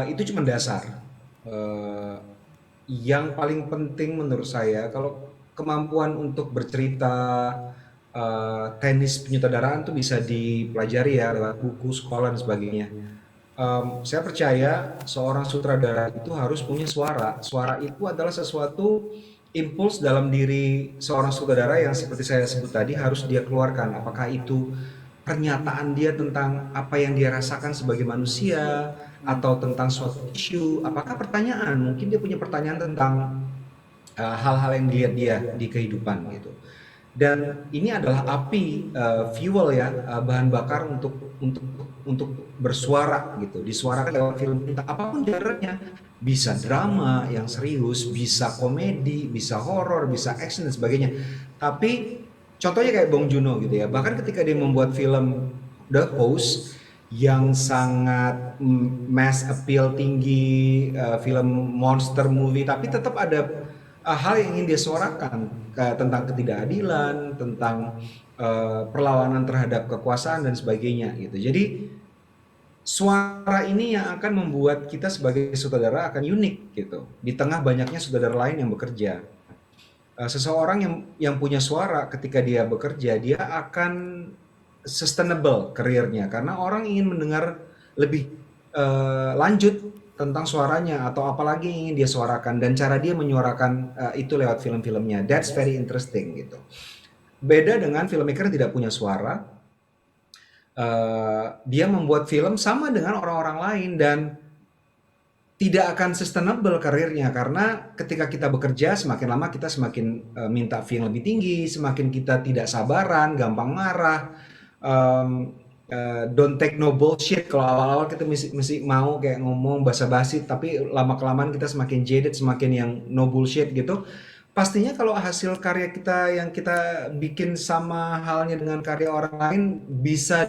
itu cuma dasar. Yang paling penting menurut saya, kalau kemampuan untuk bercerita, teknis penyutradaraan itu bisa dipelajari ya lewat buku, sekolah dan sebagainya. Saya percaya seorang sutradara itu harus punya suara. Suara itu adalah sesuatu impuls dalam diri seorang sutradara yang seperti saya sebut tadi harus dia keluarkan. Apakah itu pernyataan dia tentang apa yang dia rasakan sebagai manusia atau tentang suatu isu, apakah pertanyaan, mungkin dia punya pertanyaan tentang hal-hal yang dilihat dia di kehidupan gitu. Dan ini adalah api, fuel ya, bahan bakar untuk bersuara gitu, disuarakan lewat film kita apapun genrenya, bisa drama yang serius, bisa komedi, bisa horor, bisa action dan sebagainya. Tapi contohnya kayak Bong Joon-ho gitu ya, bahkan ketika dia membuat film The Host yang sangat mass appeal tinggi, film monster movie, tapi tetap ada hal yang ingin dia suarakan tentang ketidakadilan, tentang perlawanan terhadap kekuasaan dan sebagainya gitu. Jadi suara ini yang akan membuat kita sebagai sutradara akan unik gitu. Di tengah banyaknya sutradara lain yang bekerja. Seseorang yang punya suara ketika dia bekerja, dia akan sustainable karirnya karena orang ingin mendengar lebih lanjut tentang suaranya atau apalagi yang ingin dia suarakan dan cara dia menyuarakan itu lewat film-filmnya. That's very interesting gitu. Beda dengan filmmaker yang tidak punya suara, dia membuat film sama dengan orang-orang lain dan tidak akan sustainable karirnya karena ketika kita bekerja semakin lama kita semakin minta fee yang lebih tinggi, semakin kita tidak sabaran, gampang marah. Don't take no bullshit. Kalau awal-awal kita mesti mau kayak ngomong basa-basi, tapi lama-kelamaan kita semakin jaded, semakin yang no bullshit gitu. Pastinya kalau hasil karya kita yang kita bikin sama halnya dengan karya orang lain bisa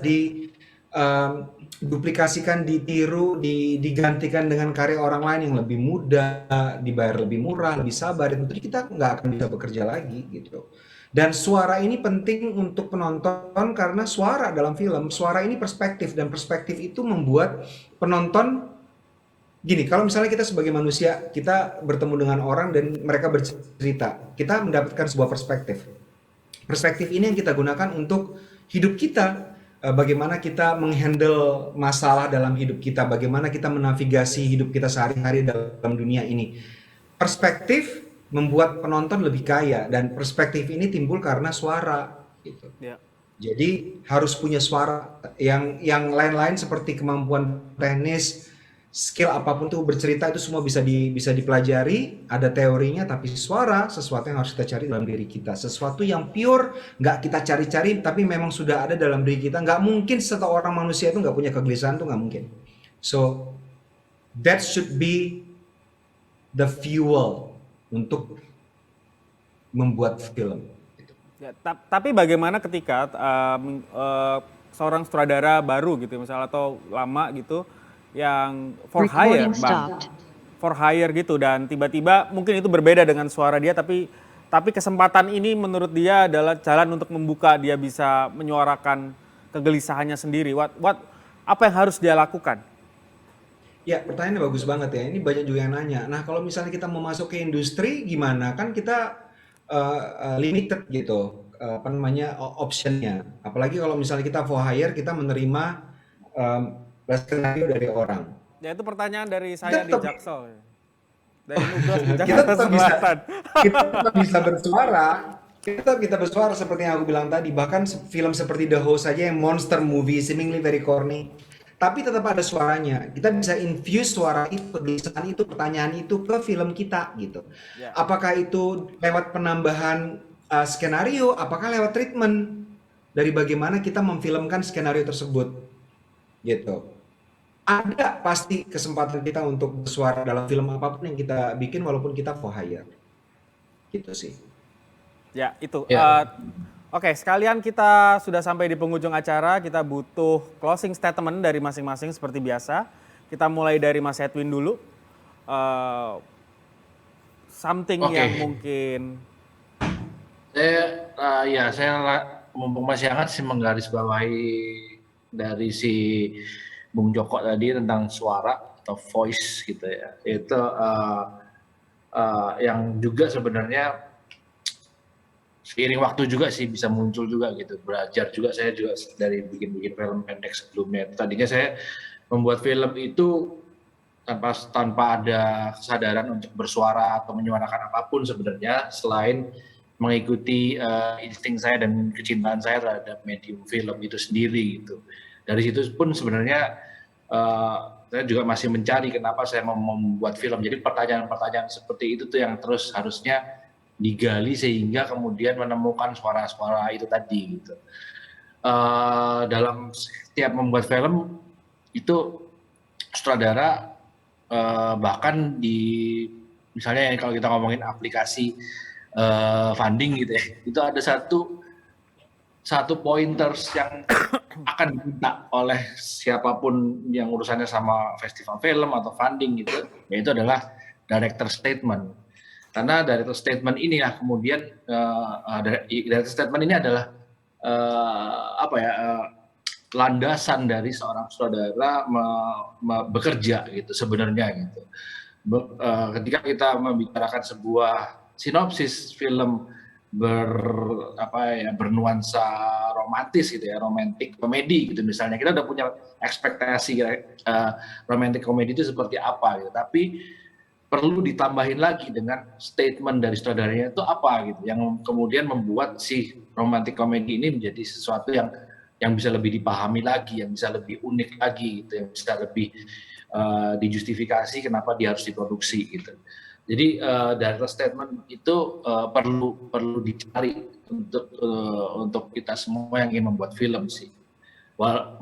duplikasikan, ditiru, digantikan dengan karya orang lain yang lebih mudah, dibayar lebih murah, lebih sabar, tentu kita nggak akan bisa bekerja lagi gitu. Dan suara ini penting untuk penonton karena suara dalam film, suara ini perspektif dan perspektif itu membuat penonton gini, kalau misalnya kita sebagai manusia, kita bertemu dengan orang dan mereka bercerita, kita mendapatkan sebuah perspektif. Perspektif ini yang kita gunakan untuk hidup kita, bagaimana kita menghandle masalah dalam hidup kita, bagaimana kita menavigasi hidup kita sehari-hari dalam dunia ini. Perspektif membuat penonton lebih kaya dan perspektif ini timbul karena suara gitu. Ya. Jadi harus punya suara yang lain-lain seperti kemampuan teknis, skill apapun tuh bercerita itu semua bisa dipelajari, ada teorinya, tapi suara sesuatu yang harus kita cari dalam diri kita, sesuatu yang pure, nggak kita cari-cari tapi memang sudah ada dalam diri kita. Nggak mungkin seorang manusia itu nggak punya kegelisahan, tuh nggak mungkin. So that should be the fuel untuk membuat film. Ya, tapi bagaimana ketika seorang sutradara baru gitu misalnya atau lama gitu yang for hire, Bang, for hire gitu dan tiba-tiba mungkin itu berbeda dengan suara dia tapi kesempatan ini menurut dia adalah jalan untuk membuka dia bisa menyuarakan kegelisahannya sendiri. Apa yang harus dia lakukan? Ya, pertanyaannya bagus banget ya. Ini banyak juga yang nanya. Nah, kalau misalnya kita mau masuk ke industri, gimana? Kan kita limited gitu, apa namanya, optionnya. Apalagi kalau misalnya kita for hire, kita menerima skenario dari orang. Ya itu pertanyaan dari Kita saya di tetap Jaksel. Dari Nugras di kita Jakarta tetap bisa Selatan. kita tetap bisa bersuara. Kita bersuara seperti yang aku bilang tadi. Bahkan film seperti The Host saja yang monster movie, seemingly very corny, tapi tetap ada suaranya. Kita bisa infuse suara itu, kegelisahan itu, pertanyaan itu ke film kita gitu. Ya. Apakah itu lewat penambahan skenario, apakah lewat treatment dari bagaimana kita memfilmkan skenario tersebut gitu. Ada pasti kesempatan kita untuk bersuara dalam film apapun yang kita bikin walaupun kita for hire. Gitu sih. Ya, itu. Ya. Oke, sekalian kita sudah sampai di penghujung acara. Kita butuh closing statement dari masing-masing seperti biasa. Kita mulai dari Mas Edwin dulu. Something Oke. yang mungkin... Saya mumpung masih hangat sih menggarisbawahi dari si Bung Joko tadi tentang suara atau voice gitu ya. Itu yang juga sebenarnya seiring waktu juga sih bisa muncul juga gitu. Belajar juga saya juga dari bikin film pendek sebelumnya. Tadinya saya membuat film itu tanpa ada kesadaran untuk bersuara atau menyuarakan apapun sebenarnya selain mengikuti insting saya dan kecintaan saya terhadap medium film itu sendiri gitu. Dari situ pun sebenarnya saya juga masih mencari kenapa saya mau membuat film. Jadi pertanyaan-pertanyaan seperti itu tuh yang terus harusnya digali sehingga kemudian menemukan suara-suara itu tadi gitu. Dalam setiap membuat film itu sutradara bahkan di misalnya kalau kita ngomongin aplikasi funding gitu ya, itu ada satu pointers yang akan diminta oleh siapapun yang urusannya sama festival film atau funding gitu, yaitu adalah director statement. Karena director statement ini ya kemudian director statement ini adalah landasan dari seorang sutradara bekerja gitu sebenarnya gitu. Ketika kita membicarakan sebuah sinopsis film bernuansa romantis gitu ya, romantic komedi gitu misalnya, kita udah punya ekspektasi romantic komedi itu seperti apa gitu, tapi perlu ditambahin lagi dengan statement dari sutradaranya itu apa gitu, yang kemudian membuat si romantic komedi ini menjadi sesuatu yang bisa lebih dipahami lagi, yang bisa lebih unik lagi gitu, yang bisa lebih dijustifikasi kenapa dia harus diproduksi gitu. Jadi director statement itu perlu dicari untuk kita semua yang ingin membuat film sih.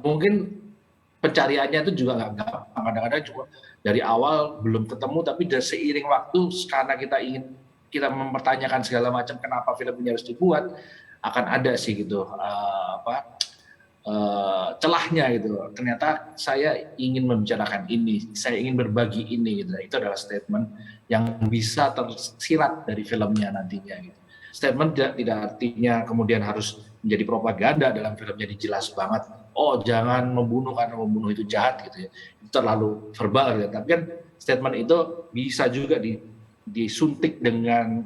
Mungkin pencariannya itu juga nggak gampang, kadang-kadang juga dari awal belum ketemu, tapi dari seiring waktu karena kita mempertanyakan segala macam kenapa film ini harus dibuat, akan ada sih gitu celahnya gitu. Ternyata saya ingin membicarakan ini, saya ingin berbagi ini gitu. Itu adalah statement yang bisa tersirat dari filmnya nantinya gitu. Statement tidak artinya kemudian harus menjadi propaganda dalam filmnya jelas banget. Oh, jangan membunuh karena membunuh itu jahat gitu ya. Itu terlalu verbal gitu. Tapi kan statement itu bisa juga disuntik dengan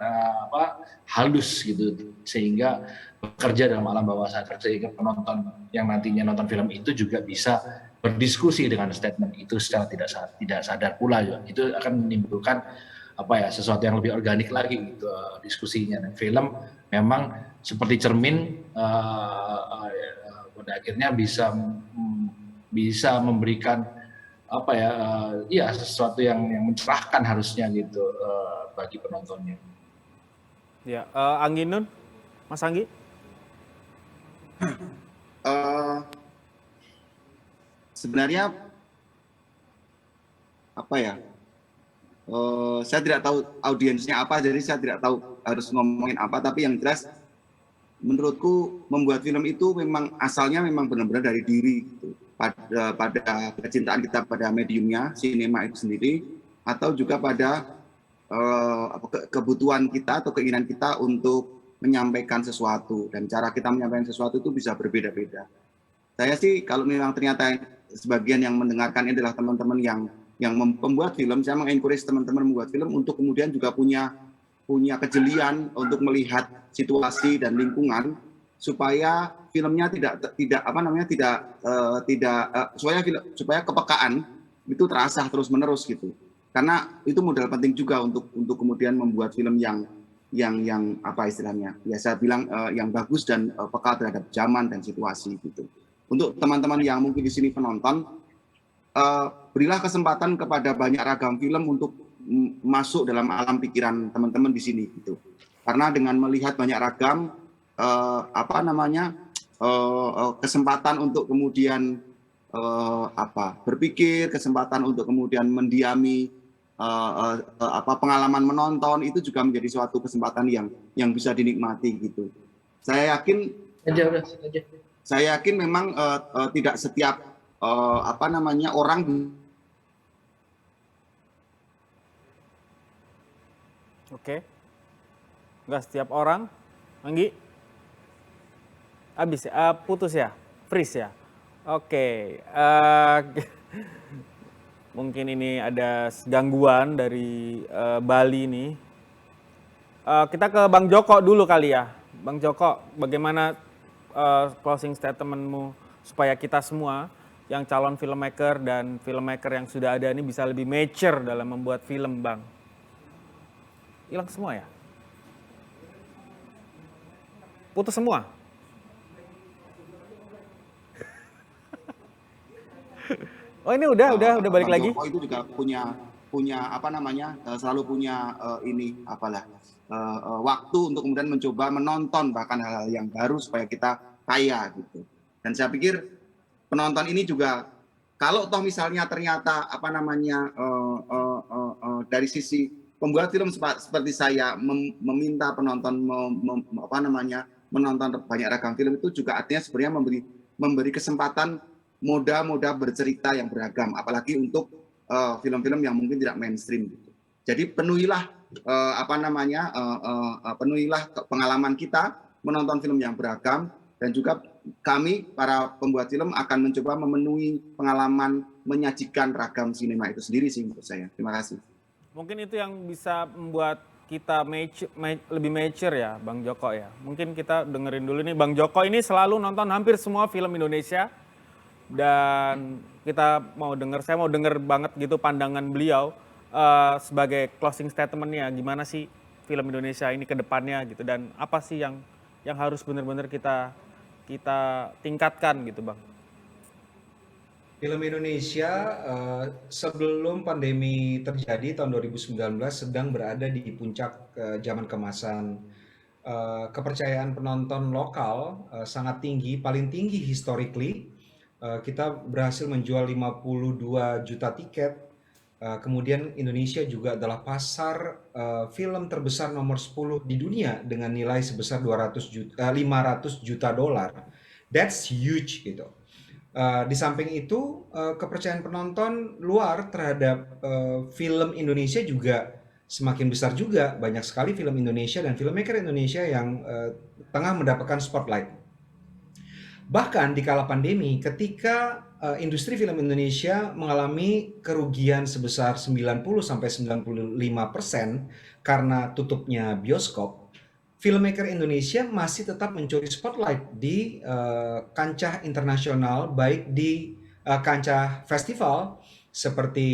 halus gitu, sehingga bekerja dalam alam bawah sadar, sehingga penonton yang nantinya nonton film itu juga bisa berdiskusi dengan statement itu secara tidak sadar pula juga. Itu akan menimbulkan sesuatu yang lebih organik lagi gitu diskusinya. Dan film memang seperti cermin pada akhirnya bisa memberikan sesuatu yang mencerahkan harusnya gitu bagi penontonnya. Ya, Anggi Nun, Mas Anggi? Sebenarnya saya tidak tahu audiensnya apa, jadi saya tidak tahu harus ngomongin apa, tapi yang jelas menurutku membuat film itu memang asalnya memang benar-benar dari diri gitu. Pada kecintaan kita pada mediumnya, sinema itu sendiri, atau juga pada kebutuhan kita atau keinginan kita untuk menyampaikan sesuatu, dan cara kita menyampaikan sesuatu itu bisa berbeda-beda. Saya sih kalau memang ternyata sebagian yang mendengarkan ini adalah teman-teman yang membuat film, saya mengencourage teman-teman membuat film untuk kemudian juga punya punya kejelian untuk melihat situasi dan lingkungan supaya filmnya supaya kepekaan itu terasah terus-menerus gitu. Karena itu modal penting juga untuk kemudian membuat film yang apa istilahnya, ya saya bilang yang bagus dan peka terhadap zaman dan situasi gitu. Untuk teman-teman yang mungkin di sini penonton, berilah kesempatan kepada banyak ragam film untuk masuk dalam alam pikiran teman-teman di sini gitu. Karena dengan melihat banyak ragam kesempatan untuk kemudian berpikir, kesempatan untuk kemudian mendiami pengalaman menonton itu juga menjadi suatu kesempatan yang bisa dinikmati gitu. Saya yakin memang tidak setiap orang. Oke. Enggak setiap orang. Anggi? Habis ya? Putus ya? Freeze ya? Oke. Mungkin ini ada gangguan dari Bali nih. Kita ke Bang Joko dulu kali ya. Bang Joko, bagaimana closing statement-mu supaya kita semua yang calon filmmaker dan filmmaker yang sudah ada ini bisa lebih mature dalam membuat film, Bang? Hilang semua ya? Putus semua? Oh ini udah balik Bang lagi? Joko itu juga punya selalu punya waktu untuk kemudian mencoba menonton bahkan hal-hal yang baru supaya kita kaya gitu. Dan saya pikir penonton ini juga kalau toh misalnya ternyata dari sisi pembuat film seperti saya meminta penonton menonton banyak ragam film itu juga artinya sebenarnya memberi kesempatan moda bercerita yang beragam, apalagi untuk film-film yang mungkin tidak mainstream gitu. Jadi penuhilah pengalaman kita menonton film yang beragam, dan juga kami para pembuat film akan mencoba memenuhi pengalaman menyajikan ragam sinema itu sendiri sih menurut saya. Terima kasih. Mungkin itu yang bisa membuat kita lebih mature ya, Bang Joko ya. Mungkin kita dengerin dulu nih, Bang Joko ini selalu nonton hampir semua film Indonesia. Dan saya mau denger banget gitu pandangan beliau sebagai closing statement-nya, gimana sih film Indonesia ini ke depannya gitu, dan apa sih yang harus benar-benar kita tingkatkan gitu, Bang. Film Indonesia sebelum pandemi terjadi tahun 2019 sedang berada di puncak zaman keemasan. Kepercayaan penonton lokal sangat tinggi, paling tinggi historically. Kita berhasil menjual 52 juta tiket. Kemudian Indonesia juga adalah pasar film terbesar nomor 10 di dunia dengan nilai sebesar 500 juta dolar. That's huge gitu. Di samping itu kepercayaan penonton luar terhadap film Indonesia juga semakin besar juga. Banyak sekali film Indonesia dan filmmaker Indonesia yang tengah mendapatkan spotlight. Bahkan di kala pandemi, ketika industri film Indonesia mengalami kerugian sebesar 90-95% karena tutupnya bioskop, filmmaker Indonesia masih tetap mencuri spotlight di kancah internasional, baik di kancah festival seperti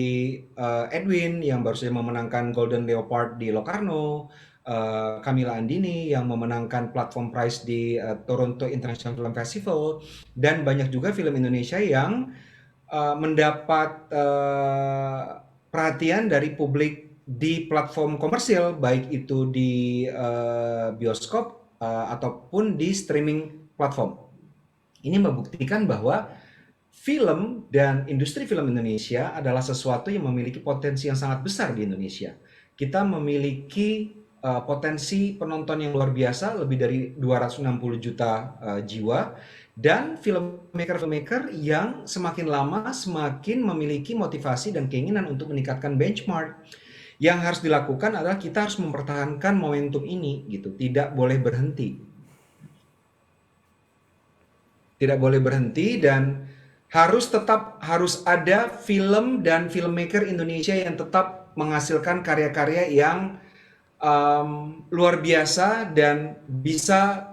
Edwin yang baru saja memenangkan Golden Leopard di Locarno, Camilla Andini yang memenangkan platform prize di Toronto International Film Festival, dan banyak juga film Indonesia yang mendapat perhatian dari publik di platform komersil, baik itu di bioskop ataupun di streaming platform. Ini membuktikan bahwa film dan industri film Indonesia adalah sesuatu yang memiliki potensi yang sangat besar di Indonesia. Kita memiliki potensi penonton yang luar biasa, lebih dari 260 juta jiwa, dan filmmaker yang semakin lama semakin memiliki motivasi dan keinginan untuk meningkatkan benchmark. Yang harus dilakukan adalah kita harus mempertahankan momentum ini gitu, tidak boleh berhenti. Tidak boleh berhenti, dan harus ada film dan filmmaker Indonesia yang tetap menghasilkan karya-karya yang luar biasa dan bisa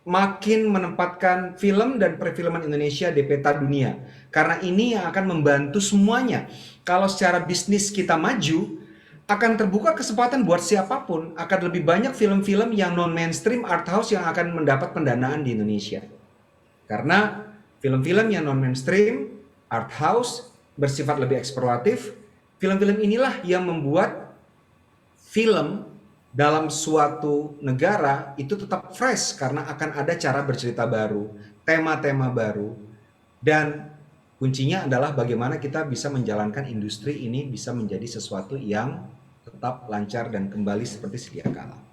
makin menempatkan film dan perfilman Indonesia di peta dunia. Karena ini yang akan membantu semuanya. Kalau secara bisnis kita maju, akan terbuka kesempatan buat siapapun, akan lebih banyak film-film yang non-mainstream art house yang akan mendapat pendanaan di Indonesia. Karena film-film yang non-mainstream, art house, bersifat lebih eksploratif, film-film inilah yang membuat film dalam suatu negara itu tetap fresh karena akan ada cara bercerita baru, tema-tema baru, dan kuncinya adalah bagaimana kita bisa menjalankan industri ini bisa menjadi sesuatu yang tetap lancar dan kembali seperti sedia kala.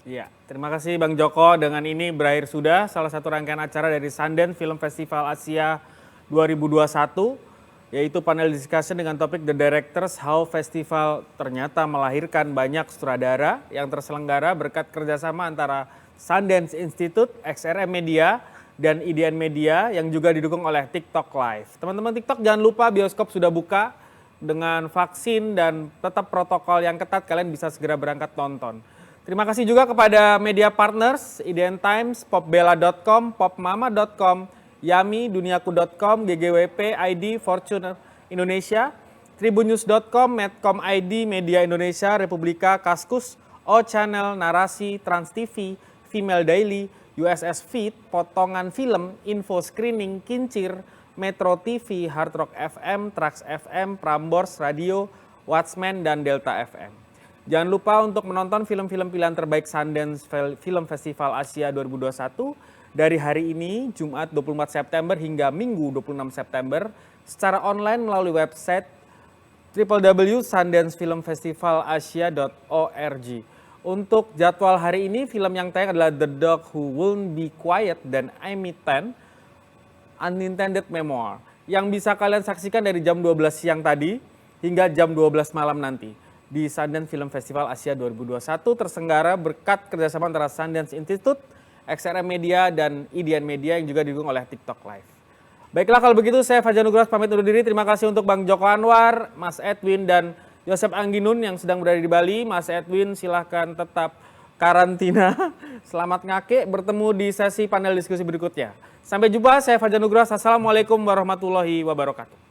Iya, terima kasih Bang Joko. Dengan ini berakhir sudah salah satu rangkaian acara dari Sundance Film Festival Asia 2021, yaitu panel discussion dengan topik The Directors How Festival ternyata melahirkan banyak sutradara yang terselenggara berkat kerjasama antara Sundance Institute, XRM Media, dan IDN Media yang juga didukung oleh TikTok Live. Teman-teman TikTok jangan lupa bioskop sudah buka dengan vaksin dan tetap protokol yang ketat, kalian bisa segera berangkat nonton. Terima kasih juga kepada media partners, IDN Times, popbella.com, popmama.com, Yami, Duniaku.com, GGWP, ID, Fortune Indonesia, Tribunnews.com, Medcom ID, Media Indonesia, Republika, Kaskus, O Channel, Narasi, Trans TV, Female Daily, USS Feed, Potongan Film, Info Screening, Kincir, Metro TV, Hard Rock FM, Trax FM, Prambors Radio, Watchmen, dan Delta FM. Jangan lupa untuk menonton film-film pilihan terbaik Sundance Film Festival Asia 2021 dari hari ini, Jumat 24 September hingga Minggu 26 September, secara online melalui website www.sundancefilmfestivalasia.org. Untuk jadwal hari ini, film yang tayang adalah The Dog Who Won't Be Quiet dan Amy Tan, Unintended Memoir, yang bisa kalian saksikan dari jam 12 siang tadi hingga jam 12 malam nanti di Sundance Film Festival Asia 2021, tersenggara berkat kerjasama antara Sundance Institute, XRM Media, dan IDN Media yang juga didukung oleh TikTok Live. Baiklah kalau begitu, saya Fajar Nugras pamit undur diri. Terima kasih untuk Bang Joko Anwar, Mas Edwin, dan Yosep Angginun yang sedang berada di Bali. Mas Edwin silahkan tetap karantina. Selamat ngake, bertemu di sesi panel diskusi berikutnya. Sampai jumpa, saya Fajar Nugras. Assalamualaikum warahmatullahi wabarakatuh.